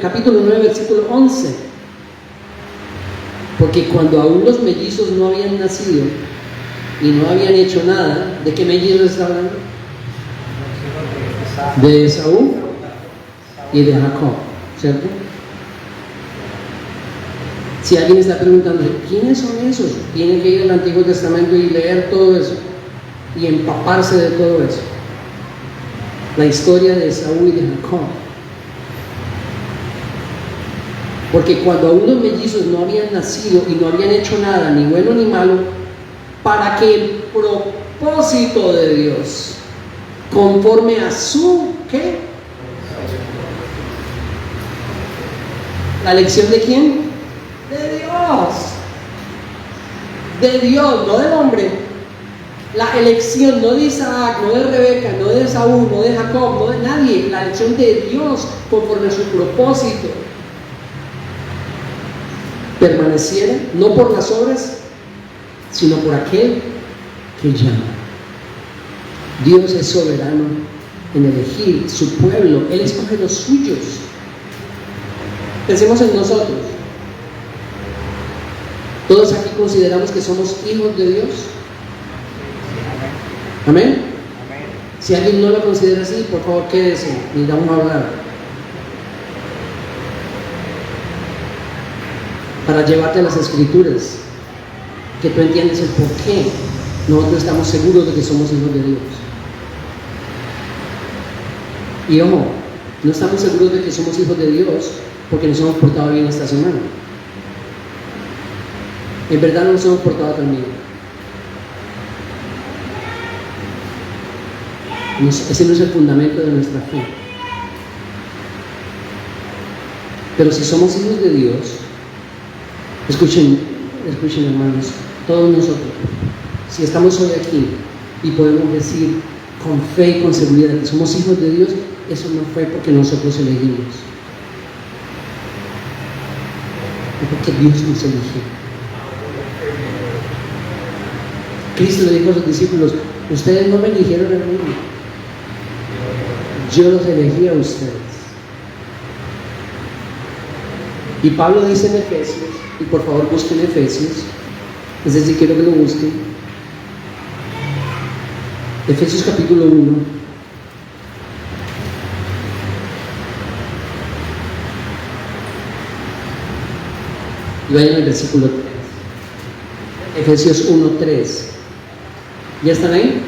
Capítulo 9, versículo 11. Porque cuando aún los mellizos no habían nacido y no habían hecho nada, ¿de qué mellizos está hablando? De Esaú y de Jacob, ¿cierto? Si alguien está preguntando, ¿quiénes son esos? Tienen que ir al Antiguo Testamento y leer todo eso y empaparse de todo eso. La historia de Esaú y de Jacob. Porque cuando aún los mellizos no habían nacido y no habían hecho nada, ni bueno ni malo, para que el propósito de Dios, conforme a su, ¿qué? ¿La elección de quién? De Dios. De Dios, no del hombre. La elección no de Isaac, no de Rebeca, no de Esaú, no de Jacob, no de nadie. La elección de Dios conforme a su propósito. Permaneciera, no por las obras, sino por aquel que llama. Dios es soberano en elegir su pueblo. Él escoge los suyos. Pensemos en nosotros. ¿Todos aquí consideramos que somos hijos de Dios? ¿Amén? Si alguien no lo considera así, por favor quédese y vamos a hablar. Para llevarte a las Escrituras, que tú entiendes el por qué nosotros estamos seguros de que somos hijos de Dios. Y ojo, no estamos seguros de que somos hijos de Dios porque nos hemos portado bien esta semana. En verdad no nos hemos portado tan bien. Ese no es el fundamento de nuestra fe. Pero si somos hijos de Dios, escuchen hermanos, todos nosotros, si estamos hoy aquí y podemos decir con fe y con seguridad que somos hijos de Dios, eso no fue porque nosotros elegimos, es porque Dios nos eligió. Cristo le dijo a sus discípulos, ustedes no me eligieron a mí, yo los elegí a ustedes. Y Pablo dice en Efesios, y por favor busquen Efesios, es decir, quiero que lo busquen. Efesios capítulo 1. Y vayan al versículo 3. Efesios 1:3. ¿Ya están ahí?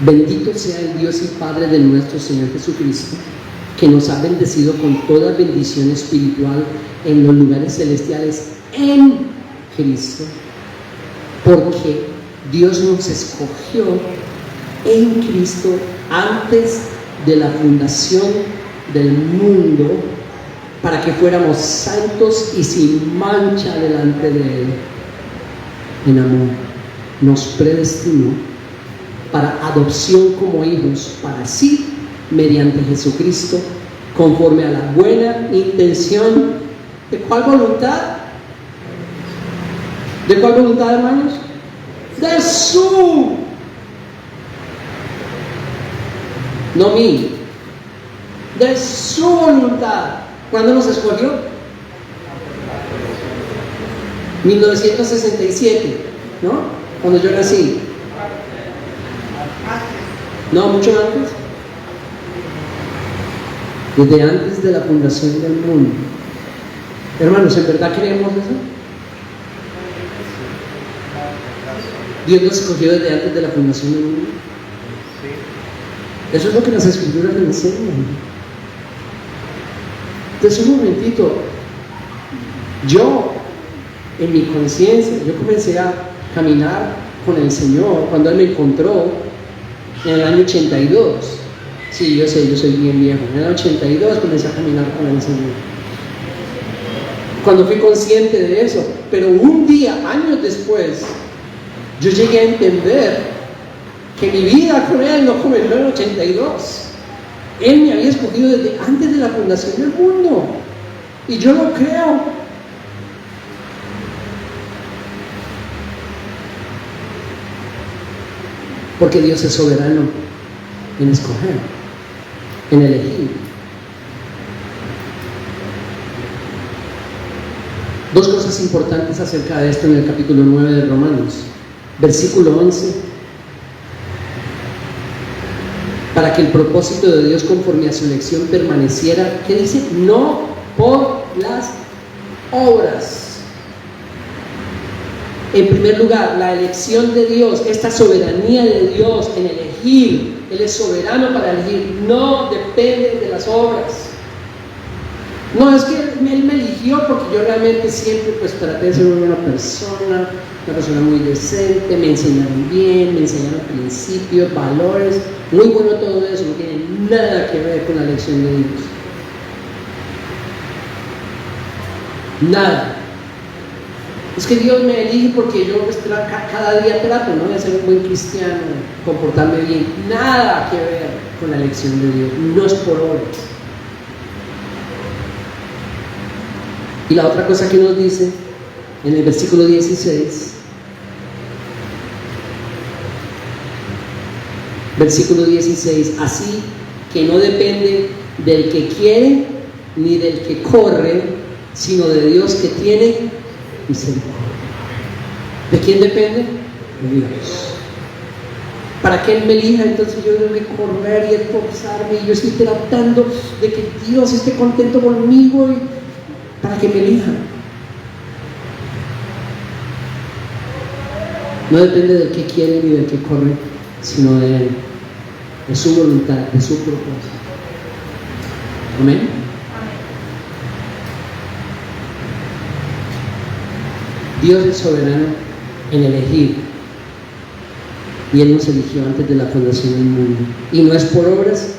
Bendito sea el Dios y Padre de nuestro Señor Jesucristo, que nos ha bendecido con toda bendición espiritual en los lugares celestiales en Cristo, porque Dios nos escogió en Cristo antes de la fundación del mundo para que fuéramos santos y sin mancha delante de Él. En amor nos predestinó para adopción como hijos para sí, mediante Jesucristo, conforme a la buena intención. ¿De cuál voluntad? ¿De cuál voluntad, hermanos? De su, no mí, de su voluntad. ¿Cuándo nos escogió? 1967, ¿no? Cuando yo nací. No, mucho antes. Desde antes de la fundación del mundo. Hermanos, ¿en verdad creemos eso? Dios nos escogió desde antes de la fundación del mundo. Eso es lo que las escrituras nos enseñan. Entonces, un momentito, yo, en mi conciencia, yo comencé a caminar con el Señor cuando Él me encontró en el año 82. Sí, yo sé, yo soy bien viejo. En el 82 comencé a caminar con el Señor. Cuando fui consciente de eso, pero un día, años después, yo llegué a entender que mi vida con Él no comenzó en el 82. Él me había escogido desde antes de la fundación del mundo. Y yo lo creo. Porque Dios es soberano en escoger, en elegir. Dos cosas importantes acerca de esto en el capítulo 9 de Romanos. Versículo 11. Para que el propósito de Dios conforme a su elección permaneciera, ¿qué dice? No por las obras. En primer lugar, la elección de Dios, esta soberanía de Dios en elegir, Él es soberano para elegir, no depende de las obras. No es que Él me eligió porque yo realmente siempre pues traté de ser una persona muy decente, me enseñaron bien, me enseñaron principios, valores, muy bueno todo eso, no tiene nada que ver con la elección de Dios. Nada. Es que Dios me elige porque yo pues, cada día trato, ¿no?, de ser un buen cristiano, comportarme bien. Nada que ver con la elección de Dios, no es por obras. Y la otra cosa que nos dice en el versículo 16, así que no depende del que quiere ni del que corre, sino de Dios que tiene misericordia. ¿De quién depende? De Dios. Para que Él me elija, entonces yo debo correr y esforzarme, y yo estoy tratando de que Dios esté contento conmigo para que me elija. No depende del que quiere ni del que corre, sino de Él, de su voluntad, de su propósito. Amén. Dios es soberano en elegir, y Él nos eligió antes de la fundación del mundo, y no es por obras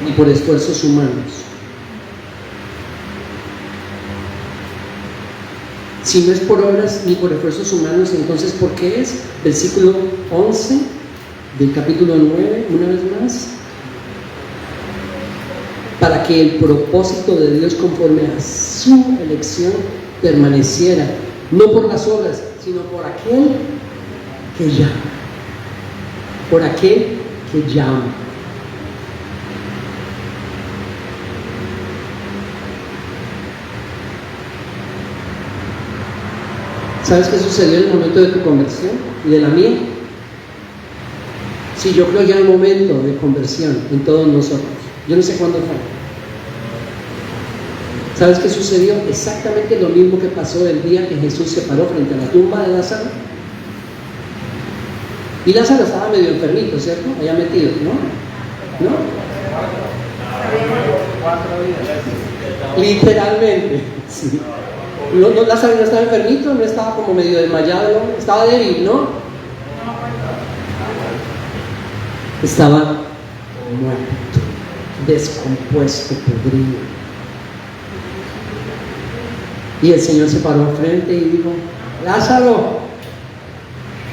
ni por esfuerzos humanos. Si no es por obras ni por esfuerzos humanos, entonces ¿por qué es? Versículo 11 del capítulo 9, una vez más. Para que el propósito de Dios conforme a su elección permaneciera, no por las obras, sino por aquel que llama. Por aquel que llama. ¿Sabes qué sucedió en el momento de tu conversión y de la mía? Sí, yo creo ya el momento de conversión en todos nosotros. Yo no sé cuándo fue. ¿Sabes qué sucedió? Exactamente lo mismo que pasó el día que Jesús se paró frente a la tumba de Lázaro. Y Lázaro estaba medio enfermito, ¿cierto? Allá metido, ¿no? ¿No? 4 días. Literalmente, sí. Lázaro no estaba enfermito, no estaba como medio desmayado, estaba débil, ¿no? Estaba muerto, descompuesto, podrido. Y el Señor se paró al frente y dijo: Lázaro,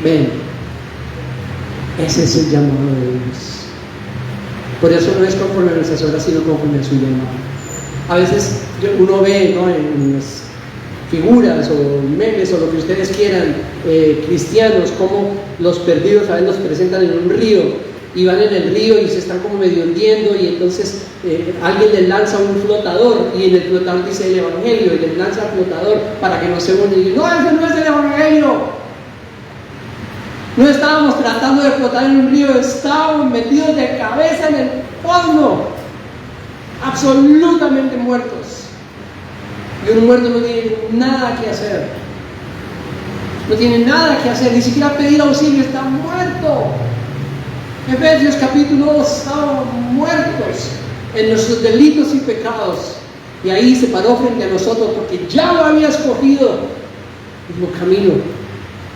ven. Ese es el llamado de Dios. Por eso no es conforme a nuestras obras, sino conforme a su llamado. A veces uno ve, ¿no?, en las figuras o memes o lo que ustedes quieran, cristianos, como los perdidos a veces los presentan en un río y van en el río y se están como medio hundiendo, y entonces alguien les lanza un flotador y en el flotador dice el Evangelio, y les lanza el flotador para que no se hunden y dicen: no, ese no es el Evangelio. No estábamos tratando de flotar en un río, estábamos metidos de cabeza en el fondo, absolutamente muertos. Y un muerto no tiene nada que hacer. No tiene nada que hacer, ni siquiera pedir auxilio, está muerto. Efesios capítulo 2, estábamos muertos en nuestros delitos y pecados. Y ahí se paró frente a nosotros porque ya lo había escogido. Dijo, Camilo,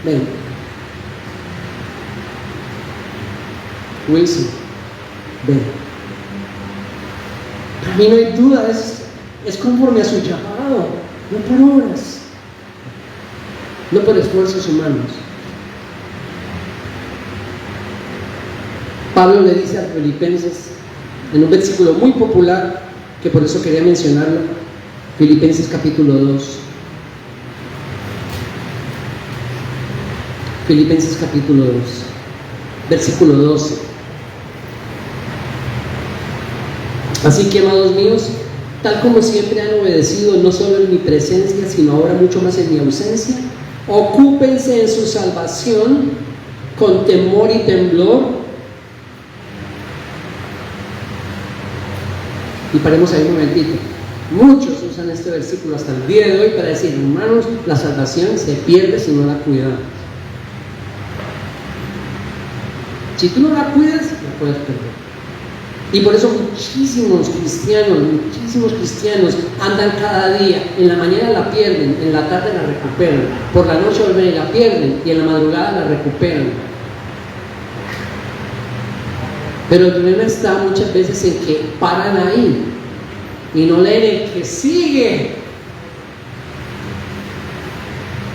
ven. Wilson, ven. Para mí no hay duda, es conforme a su llamado, no por obras, no por esfuerzos humanos. Pablo le dice a Filipenses, en un versículo muy popular, que por eso quería mencionarlo, Filipenses capítulo 2. Filipenses capítulo 2, versículo 12. Así que, amados míos, tal como siempre han obedecido, no solo en mi presencia, sino ahora mucho más en mi ausencia, ocúpense en su salvación con temor y temblor. Y paremos ahí un momentito. Muchos usan este versículo hasta el día de hoy para decir, hermanos, la salvación se pierde si no la cuidamos. Si tú no la cuidas, la puedes perder. Y por eso muchísimos cristianos andan cada día. En la mañana la pierden, en la tarde la recuperan, por la noche vuelven y la pierden, y en la madrugada la recuperan. Pero el problema está muchas veces en que paran ahí y no leen el que sigue.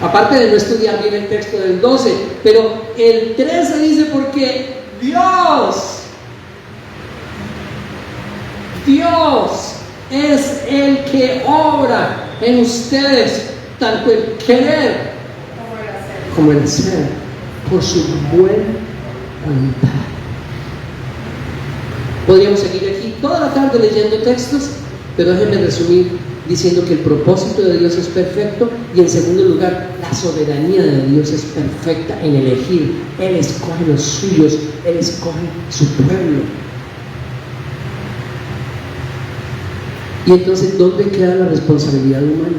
Aparte de no estudiar bien el texto del 12, pero el 13 dice, porque Dios es el que obra en ustedes, tanto el querer como el hacer, por su buena voluntad. Podríamos seguir aquí toda la tarde leyendo textos, pero déjenme resumir diciendo que el propósito de Dios es perfecto, y en segundo lugar, la soberanía de Dios es perfecta en elegir. Él escoge los suyos, Él escoge su pueblo. Y entonces, ¿dónde queda la responsabilidad humana?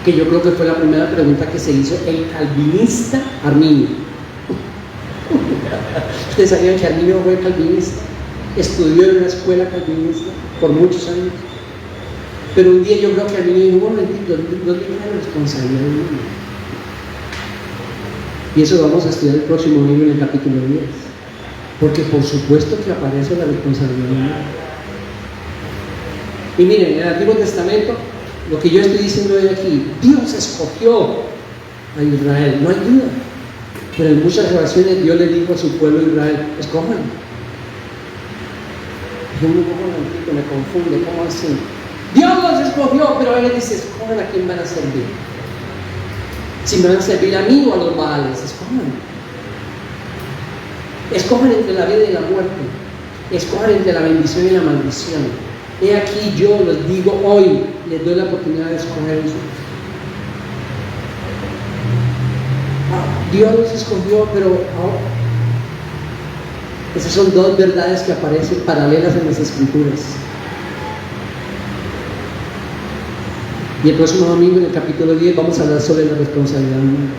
Que yo creo que fue la primera pregunta que se hizo el calvinista Arminio. ¿Ustedes sabían que Arminio fue calvinista? Estudió en una escuela calvinista por muchos años. Pero un día yo creo que Arminio dijo, un momentito, ¿dónde queda la responsabilidad humana? Y eso lo vamos a estudiar el próximo domingo en el capítulo 10. Porque por supuesto que aparece la responsabilidad humana. Y miren, en el Antiguo Testamento, lo que yo estoy diciendo hoy aquí, Dios escogió a Israel, no hay duda. Pero en muchas ocasiones Dios le dijo a su pueblo Israel, escojan. Yo me confunde, ¿cómo así? Dios los escogió, pero Él le dice, escojan a quién van a servir. Si me van a servir a mí o a los Baales, escojan. Escojan entre la vida y la muerte. Escojan entre la bendición y la maldición. He aquí yo les digo hoy, les doy la oportunidad de escoger eso. Dios los escogió, pero esas son dos verdades que aparecen paralelas en las Escrituras. Y el próximo domingo, en el capítulo 10, vamos a hablar sobre la responsabilidad humana.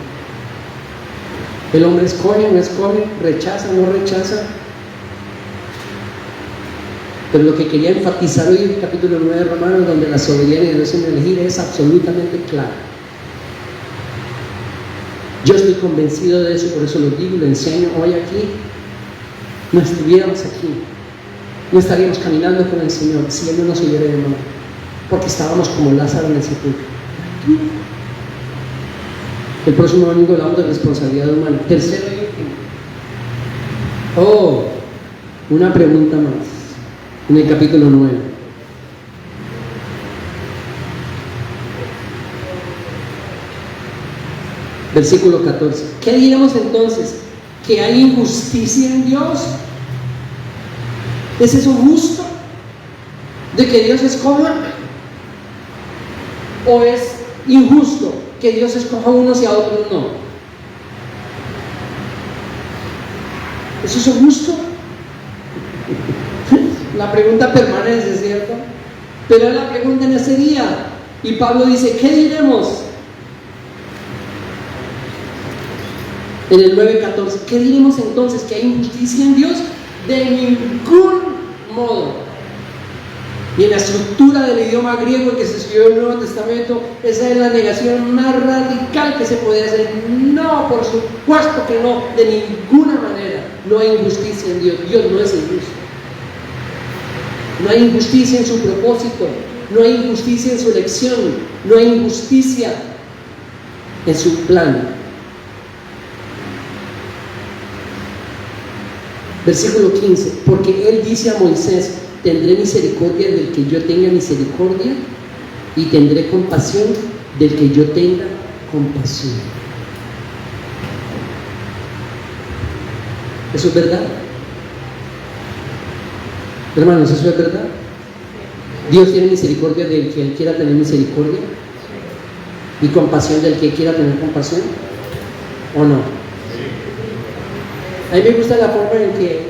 El hombre escoge, no escoge, rechaza, no rechaza. Pero lo que quería enfatizar hoy en el capítulo 9 de Romanos, donde la soberanía de Dios en elegir es absolutamente clara. Yo estoy convencido de eso, por eso lo digo y lo enseño hoy aquí. No estuviéramos aquí, no estaríamos caminando con el Señor si Él no nos hubiera llamado, porque estábamos como Lázaro en el sepulcro. El próximo domingo hablamos de responsabilidad humana. Tercero y último. Una pregunta más en el capítulo 9. Versículo 14. ¿Qué diríamos entonces? ¿Que hay injusticia en Dios? ¿Es eso justo? ¿De que Dios escoja? ¿O es injusto que Dios escoja a unos y a otros no? ¿Eso es justo? La pregunta permanece, ¿cierto? Pero es la pregunta en ese día. Y Pablo dice, ¿qué diremos? En el 9:14, ¿qué diremos entonces? ¿Que hay injusticia en Dios? De ningún modo. Y en la estructura del idioma griego que se escribió en el Nuevo Testamento, esa es la negación más radical que se puede hacer. No, por supuesto que no, de ninguna manera. No hay injusticia en Dios. Dios no es injusto. No hay injusticia en su propósito, no hay injusticia en su elección, no hay injusticia en su plan. Versículo 15, porque él dice a Moisés, tendré misericordia del que yo tenga misericordia y tendré compasión del que yo tenga compasión. ¿Eso es verdad? Hermanos, ¿eso es verdad? Dios tiene misericordia del que quiera tener misericordia y compasión del que quiera tener compasión, ¿o no? A mí me gusta la forma en que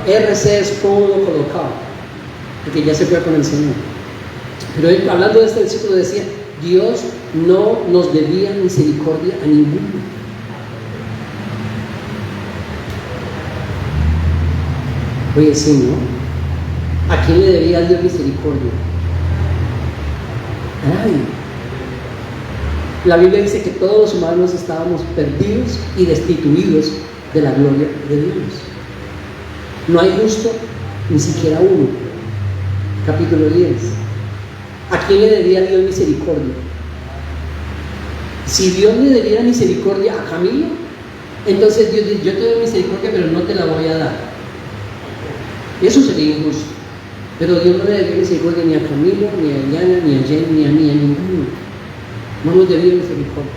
RC es cómodo colocado, porque ya se puede con el Señor. Pero él, hablando de este versículo, decía, Dios no nos debía misericordia a ninguno. Oye, sí, ¿no? ¿A quién le debía Dios misericordia? A nadie. La Biblia dice que todos los humanos estábamos perdidos y destituidos de la gloria de Dios. No hay justo, ni siquiera uno. Capítulo 10. ¿A quién le debía Dios misericordia? Si Dios le debiera misericordia a Camilo, entonces Dios dice, yo te doy misericordia, pero no te la voy a dar. Y eso sería injusto. Pero Dios no le debía misericordia ni a Camilo, ni a Yana, ni a Jenny, ni a mí, a ninguno. No nos debía misericordia.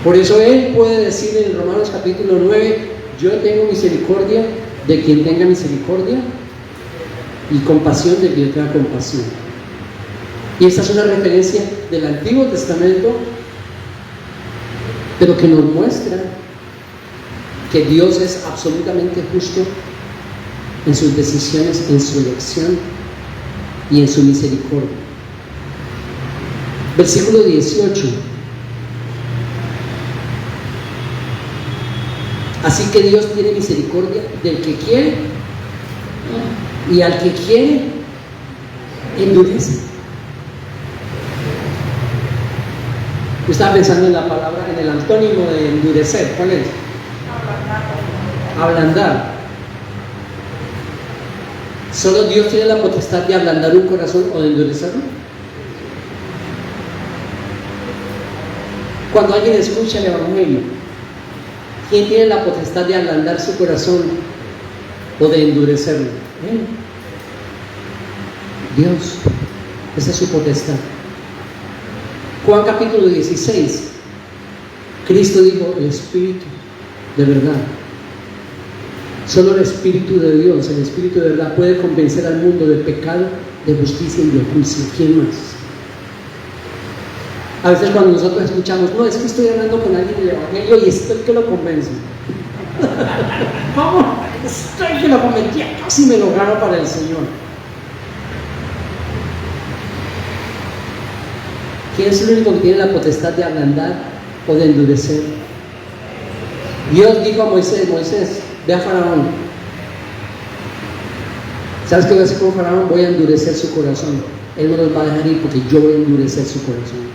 Por eso Él puede decir en Romanos capítulo 9, yo tengo misericordia de quien tenga misericordia y compasión de quien tenga compasión. Y esta es una referencia del Antiguo Testamento, pero que nos muestra que Dios es absolutamente justo en sus decisiones, en su elección y en su misericordia. Versículo 18. Así que Dios tiene misericordia del que quiere y al que quiere endurece. Yo estaba pensando en la palabra, en el antónimo de endurecer. ¿Cuál es? Ablandar. ¿Solo Dios tiene la potestad de ablandar un corazón o de endurecerlo? Cuando alguien escucha el Evangelio, ¿quién tiene la potestad de ablandar su corazón o de endurecerlo? Dios. Esa es su potestad. Juan capítulo 16. Cristo dijo, el Espíritu de verdad. Solo el Espíritu de Dios, el Espíritu de verdad puede convencer al mundo de pecado, de justicia y de juicio. ¿Quién más? A veces cuando nosotros escuchamos, no, es que estoy hablando con alguien del Evangelio y estoy que lo convence. ¿Cómo? Estoy que lo convencí, casi me lo gano para el Señor. ¿Quién es el único que tiene la potestad de ablandar o de endurecer? Dios dijo a Moisés, Moisés, ve a Faraón. ¿Sabes qué voy a hacer con Faraón? Voy a endurecer su corazón. Él no los va a dejar ir porque yo voy a endurecer su corazón.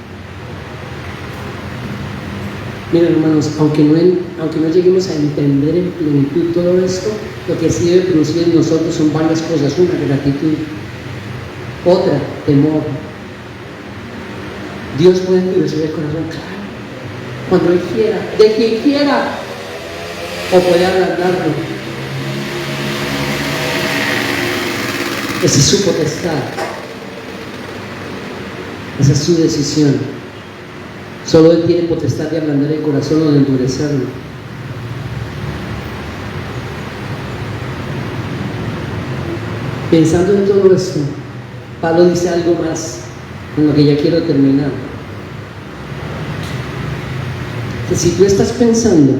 Miren, hermanos, aunque no lleguemos a entender en plenitud todo esto, lo que sí debe producir en nosotros son varias cosas. Una, gratitud. Otra, temor. Dios puede endurecer el corazón, claro, cuando Él quiera, de quien quiera, o puede ablandarlo. Esa es su potestad, esa es su decisión. Solo Él tiene potestad de ablandar el corazón o de endurecerlo. Pensando en todo esto, Pablo dice algo más con lo que ya quiero terminar. Que si tú estás pensando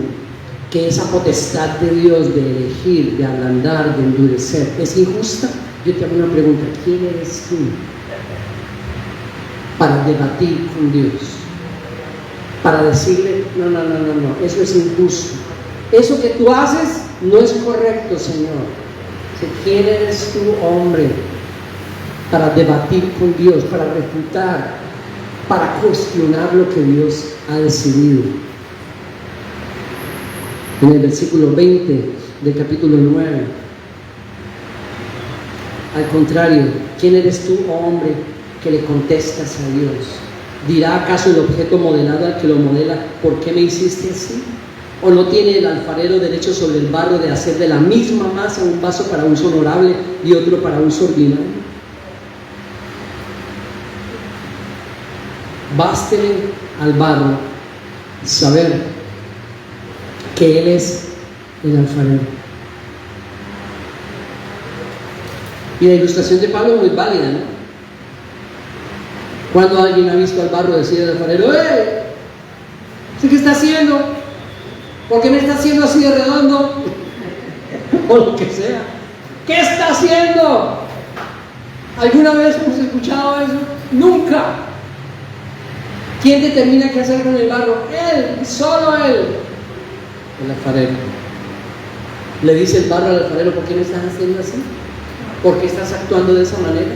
que esa potestad de Dios de elegir, de ablandar, de endurecer es injusta, yo te hago una pregunta: ¿quién eres tú para debatir con Dios? Para decirle, no, eso es injusto, eso que tú haces no es correcto, Señor. ¿Quién eres tú, hombre, para debatir con Dios, para refutar, para cuestionar lo que Dios ha decidido? En el versículo 20 del capítulo 9, al contrario, ¿quién eres tú, hombre, que le contestas a Dios? ¿Dirá acaso el objeto modelado al que lo modela, ¿por qué me hiciste así? ¿O no tiene el alfarero derecho sobre el barro de hacer de la misma masa un vaso para uso honorable y otro para uso ordinario? Bástele al barro saber que Él es el alfarero. Y la ilustración de Pablo es muy válida, ¿no? Cuando alguien ha visto al barro decir al alfarero: ¿qué está haciendo? ¿Por qué me está haciendo así de redondo? O lo que sea. ¿Qué está haciendo? ¿Alguna vez hemos escuchado eso? Nunca. ¿Quién determina qué hacer con el barro? Él, solo Él. El alfarero. Le dice el barro al alfarero: ¿por qué me estás haciendo así? ¿Por qué estás actuando de esa manera?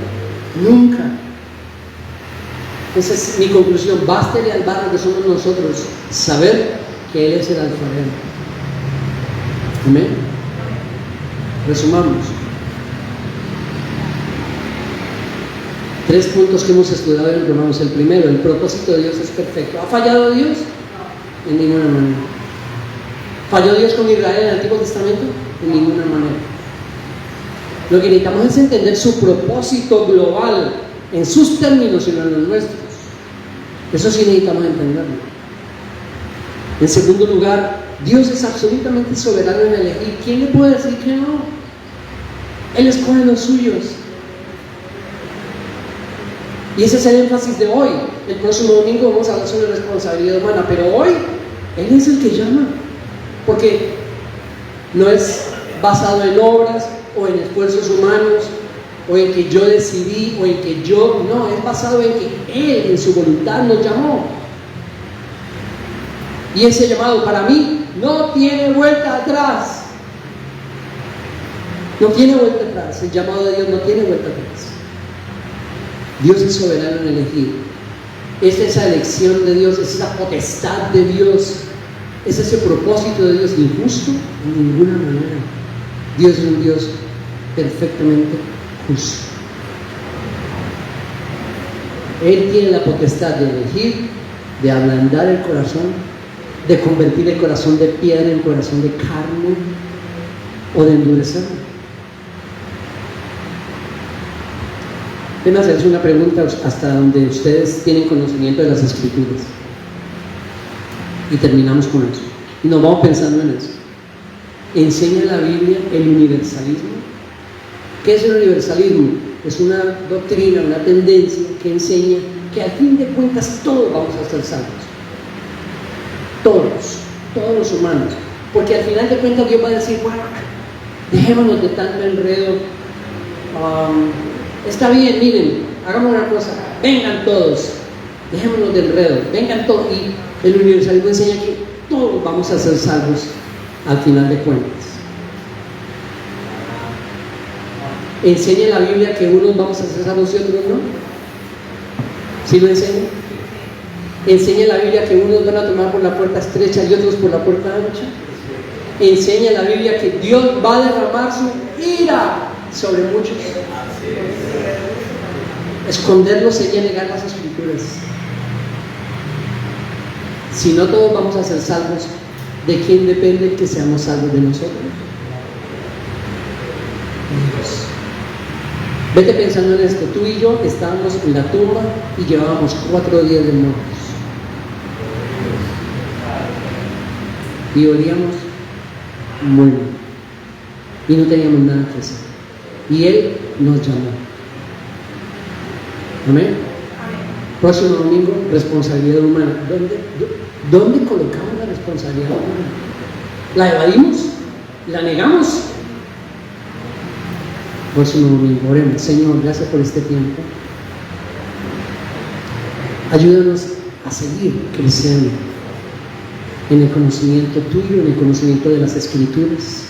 Nunca. Esa es mi conclusión. Bástele al barro que somos nosotros saber que Él es el alfarero. Amén. Resumamos. 3 puntos que hemos estudiado en Romanos. El primero: el propósito de Dios es perfecto. ¿Ha fallado Dios? En ninguna manera. ¿Falló Dios con Israel en el Antiguo Testamento? En ninguna manera. Lo que necesitamos es entender su propósito global en sus términos y no en los nuestros. Eso sí necesitamos entenderlo. En segundo lugar, Dios es absolutamente soberano en elegir. ¿Quién le puede decir que no? Él escoge los suyos. Y ese es el énfasis de hoy. El próximo domingo vamos a hablar sobre responsabilidad humana, pero hoy Él es el que llama. Porque no es basado en obras o en esfuerzos humanos o en que yo decidí o en que yo, no, es basado en que Él en su voluntad nos llamó. Y ese llamado para mí no tiene vuelta atrás. No tiene vuelta atrás. El llamado de Dios no tiene vuelta atrás. Dios es soberano en elegir. Es esa elección de Dios, es esa potestad de Dios, es ese propósito de Dios. Injusto en ninguna manera. Dios es un Dios perfectamente justo. Él tiene la potestad de elegir, de ablandar el corazón, de convertir el corazón de piedra en corazón de carne o de endurecerlo. Déjenme hacerles una pregunta hasta donde ustedes tienen conocimiento de las Escrituras. Y terminamos con eso. Y nos vamos pensando en eso. ¿Enseña la Biblia el universalismo? ¿Qué es el universalismo? Es una doctrina, una tendencia que enseña que al fin de cuentas todos vamos a ser salvos. Todos los humanos. Porque al final de cuentas Dios va a decir: bueno, dejémonos de tanto enredo. Está bien, miren, hagamos una cosa, vengan todos, dejémonos de enredo, vengan todos. Y el universalismo enseña que todos vamos a ser salvos al final de cuentas. ¿Enseña la Biblia que unos vamos a ser salvos y otros no? ¿Sí lo enseña? ¿Enseña la Biblia que unos van a tomar por la puerta estrecha y otros por la puerta ancha? ¿Enseña la Biblia que Dios va a derramar su ira sobre muchos? Esconderlo sería negar las Escrituras. Si no todos vamos a ser salvos, ¿de quién depende que seamos salvos? ¿De nosotros? Dios. Vete pensando en esto. Tú y yo estábamos en la tumba y llevábamos 4 días de muertos y olíamos muy mal y no teníamos nada que hacer, y Él nos llamó. Amén. Próximo domingo, responsabilidad humana. ¿Dónde colocamos la responsabilidad humana? ¿La evadimos? ¿La negamos? Próximo domingo, oremos. Señor, gracias por este tiempo. Ayúdanos a seguir creciendo en el conocimiento tuyo, en el conocimiento de las Escrituras,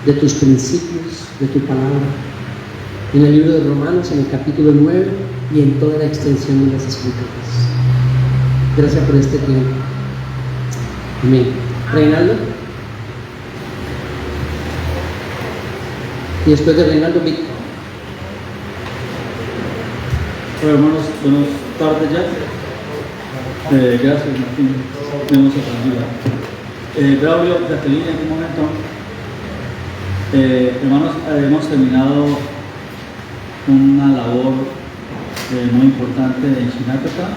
de tus principios, de tu palabra. En el libro de Romanos, en el capítulo 9 y en toda la extensión de las Escrituras. Gracias por este tiempo. Amén. Reinaldo. Y después de Reinaldo, Víctor. Bueno, hermanos, buenas tardes ya. Gracias, Martín. Hemos aprendido. Braulio, Jacqueline, en un momento. Hermanos, hemos terminado una labor muy importante en Chinacota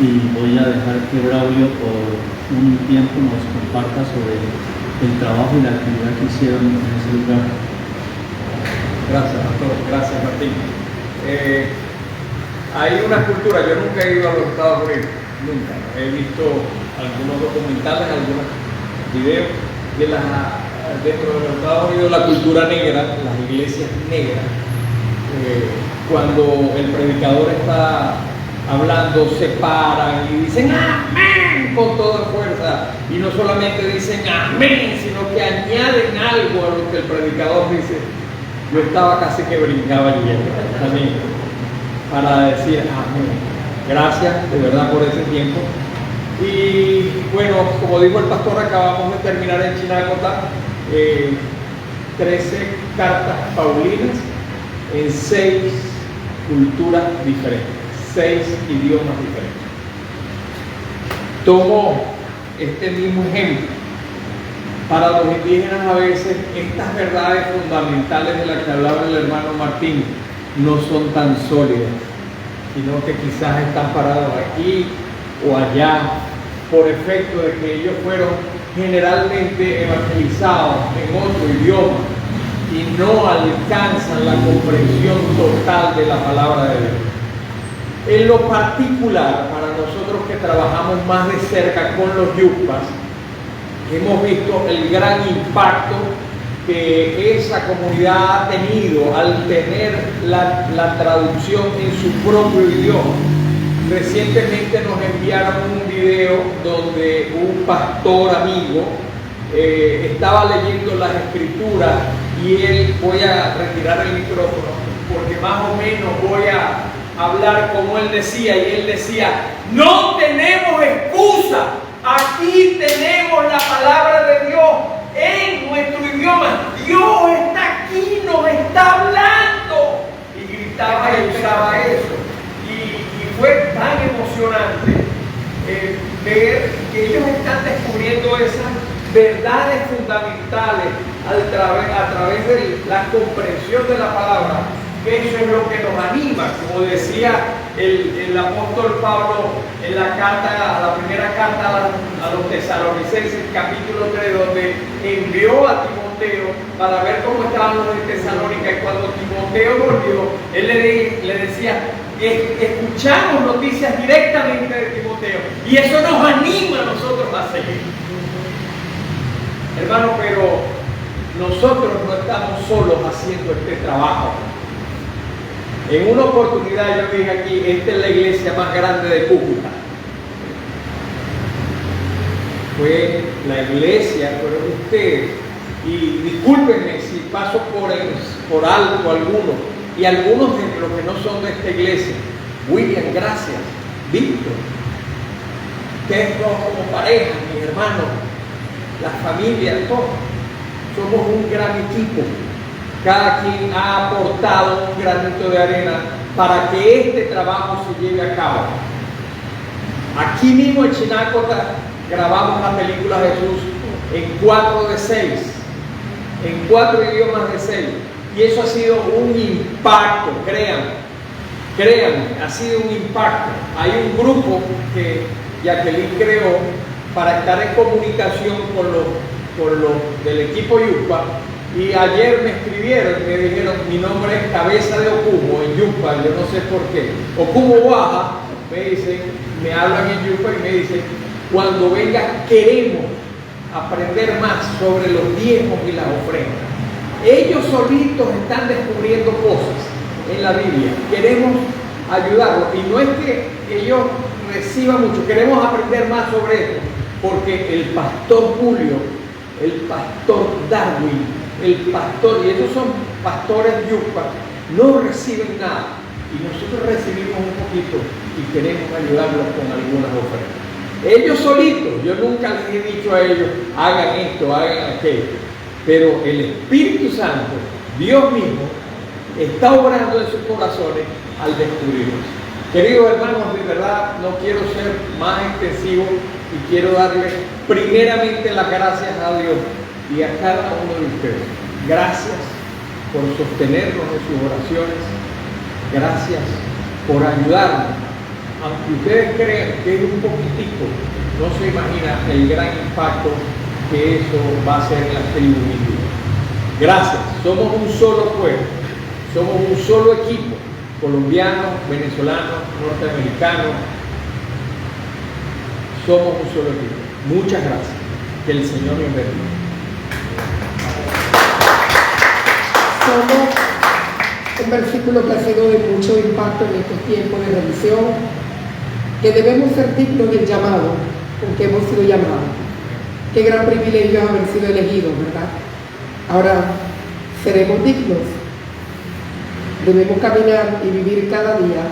y voy a dejar que Braulio por un tiempo nos comparta sobre el trabajo y la actividad que hicieron en ese lugar. Gracias, pastor. Gracias, Martín. Hay una cultura, yo nunca he ido a los Estados Unidos, nunca. He visto algunos documentales, algunos videos de dentro de los Estados Unidos, la cultura negra, las iglesias negras. Cuando el predicador está hablando, se paran y dicen amén con toda fuerza, y no solamente dicen amén, sino que añaden algo a lo que el predicador dice. Yo estaba casi que brincaba el hielo también para decir amén. Gracias de verdad por ese tiempo. Y bueno, como dijo el pastor, acabamos de terminar en Chinacota 13 cartas paulinas en 6 culturas diferentes, 6 idiomas diferentes. Tomo este mismo ejemplo. Para los indígenas a veces estas verdades fundamentales de las que hablaba el hermano Martín no son tan sólidas, sino que quizás están parados aquí o allá por efecto de que ellos fueron generalmente evangelizados en otro idioma y no alcanzan la comprensión total de la palabra de Dios. En lo particular, para nosotros que trabajamos más de cerca con los yucpas, hemos visto el gran impacto que esa comunidad ha tenido al tener la traducción en su propio idioma. Recientemente nos enviaron un video donde un pastor amigo estaba leyendo las escrituras y él, voy a retirar el micrófono porque más o menos voy a hablar como él decía, y él decía: no tenemos excusa, aquí tenemos la palabra de Dios en nuestro idioma, Dios está aquí, nos está hablando, y gritaba y usaba eso, y fue tan emocionante ver que ellos están descubriendo esas verdades fundamentales a través de la comprensión de la palabra. Eso es lo que nos anima, como decía el apóstol Pablo en la primera carta a los tesalonicenses, capítulo 3, donde envió a Timoteo para ver cómo estaban los de Tesalónica, y cuando Timoteo volvió, él le decía: escuchamos noticias directamente de Timoteo, y eso nos anima a nosotros a seguir. Hermano, pero nosotros no estamos solos haciendo este trabajo. En una oportunidad yo dije aquí: esta es la iglesia más grande de Cúcuta. Fue la iglesia, fueron ustedes. Y discúlpenme si paso por alto algunos, y algunos de los que no son de esta iglesia. William, gracias. Víctor, ustedes dos como pareja, mis hermanos, la familia, todos. Somos un gran equipo. Cada quien ha aportado un granito de arena para que este trabajo se lleve a cabo. Aquí mismo en Chinacota grabamos la película Jesús en 4 de 6, en 4 idiomas de 6, y eso ha sido un impacto, créanme, ha sido un impacto. Hay un grupo que Jacqueline creó para estar en comunicación con los del equipo Yucpa, Y ayer me escribieron y me dijeron, mi nombre es Cabeza de Okumo en Yupa, yo no sé por qué. Okumo Baja, me dicen, me hablan en Yupa y me dicen, cuando vengas queremos aprender más sobre los diezmos y las ofrendas. Ellos solitos están descubriendo cosas en la Biblia. Queremos ayudarlos. Y no es que ellos reciban mucho, queremos aprender más sobre esto. Porque el pastor Julio, el pastor Darwin, el pastor, y ellos son pastores yupa, no reciben nada. Y nosotros recibimos un poquito y queremos ayudarlos con algunas ofrendas. Ellos solitos, yo nunca les he dicho a ellos, hagan esto, hagan aquello. Pero el Espíritu Santo, Dios mismo, está obrando en sus corazones al descubrirlos. Queridos hermanos, de verdad no quiero ser más extensivo y quiero darles primeramente las gracias a Dios y a cada uno de ustedes. Gracias por sostenernos en sus oraciones. Gracias por ayudarnos. Aunque ustedes crean que es un poquitico, no se imagina el gran impacto que eso va a hacer en la tribu indígena. Gracias. Somos un solo pueblo, somos un solo equipo, colombianos, venezolanos, norteamericanos. Somos un solo equipo. Muchas gracias. Que el Señor les bendiga. Somos un versículo que ha sido de mucho impacto en estos tiempos de revisión, que debemos ser dignos del llamado con que hemos sido llamados. Qué gran privilegio haber sido elegidos, ¿verdad? Ahora, seremos dignos. Debemos caminar y vivir cada día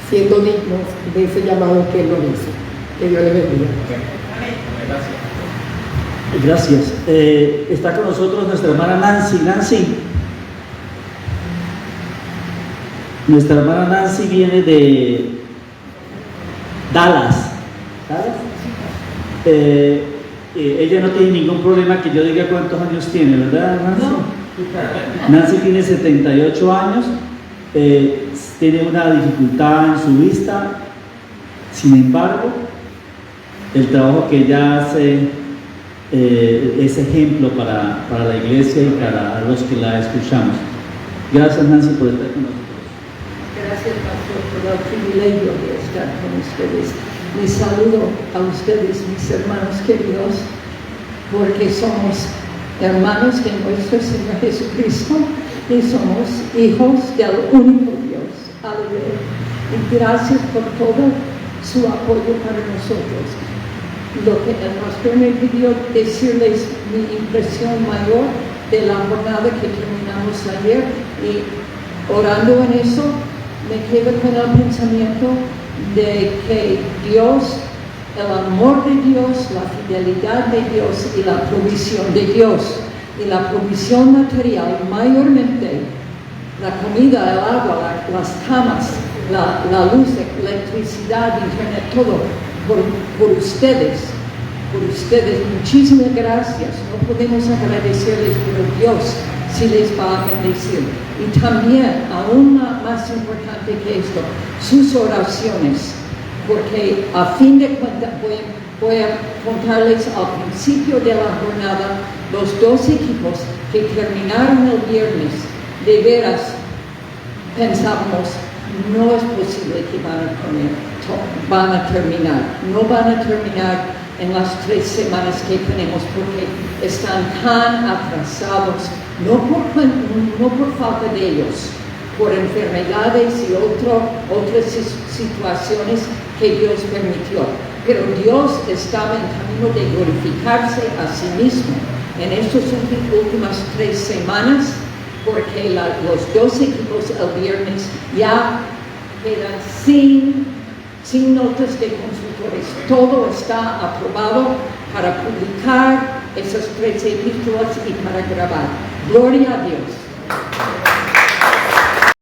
siendo dignos de ese llamado que Él nos hizo. Que Dios les bendiga. Gracias. Está con nosotros nuestra hermana Nancy. Nancy. Nuestra hermana Nancy viene de Dallas. Ella no tiene ningún problema que yo diga cuántos años tiene, ¿verdad, Nancy? No. Nancy tiene 78 años, tiene una dificultad en su vista. Sin embargo, el trabajo que ella hace es ejemplo para la iglesia y para los que la escuchamos. Gracias, Nancy, por estar con nosotros. Gracias, pastor, por el privilegio de estar con ustedes. Les saludo a ustedes, mis hermanos queridos, porque somos hermanos de nuestro Señor Jesucristo y somos hijos del único Dios. Aleluya. Y gracias por todo su apoyo para nosotros. Lo que nos permitió decirles mi impresión mayor de la jornada que terminamos ayer, y orando en eso me quedo con el pensamiento de que Dios, el amor de Dios, la fidelidad de Dios y la provisión de Dios, y la provisión material mayormente, la comida, el agua, las camas, la luz, electricidad, internet, todo por ustedes. Por ustedes, muchísimas gracias. No podemos agradecerles, pero Dios sí les va a bendecir. Y también, aún más importante que esto, sus oraciones, porque a fin de cuentas voy a contarles al principio de la jornada los dos equipos que terminaron el viernes. De veras pensábamos, no es posible que van a terminar, no van a terminar en las 3 semanas que tenemos, porque están tan atrasados, no por falta de ellos, por enfermedades y otras situaciones que Dios permitió. Pero Dios estaba en camino de glorificarse a sí mismo en estas últimas 3 semanas, porque los dos equipos el viernes ya quedan sin notas de consultores. Todo está aprobado para publicar esas 3 epístolas y para grabar. Gloria a Dios.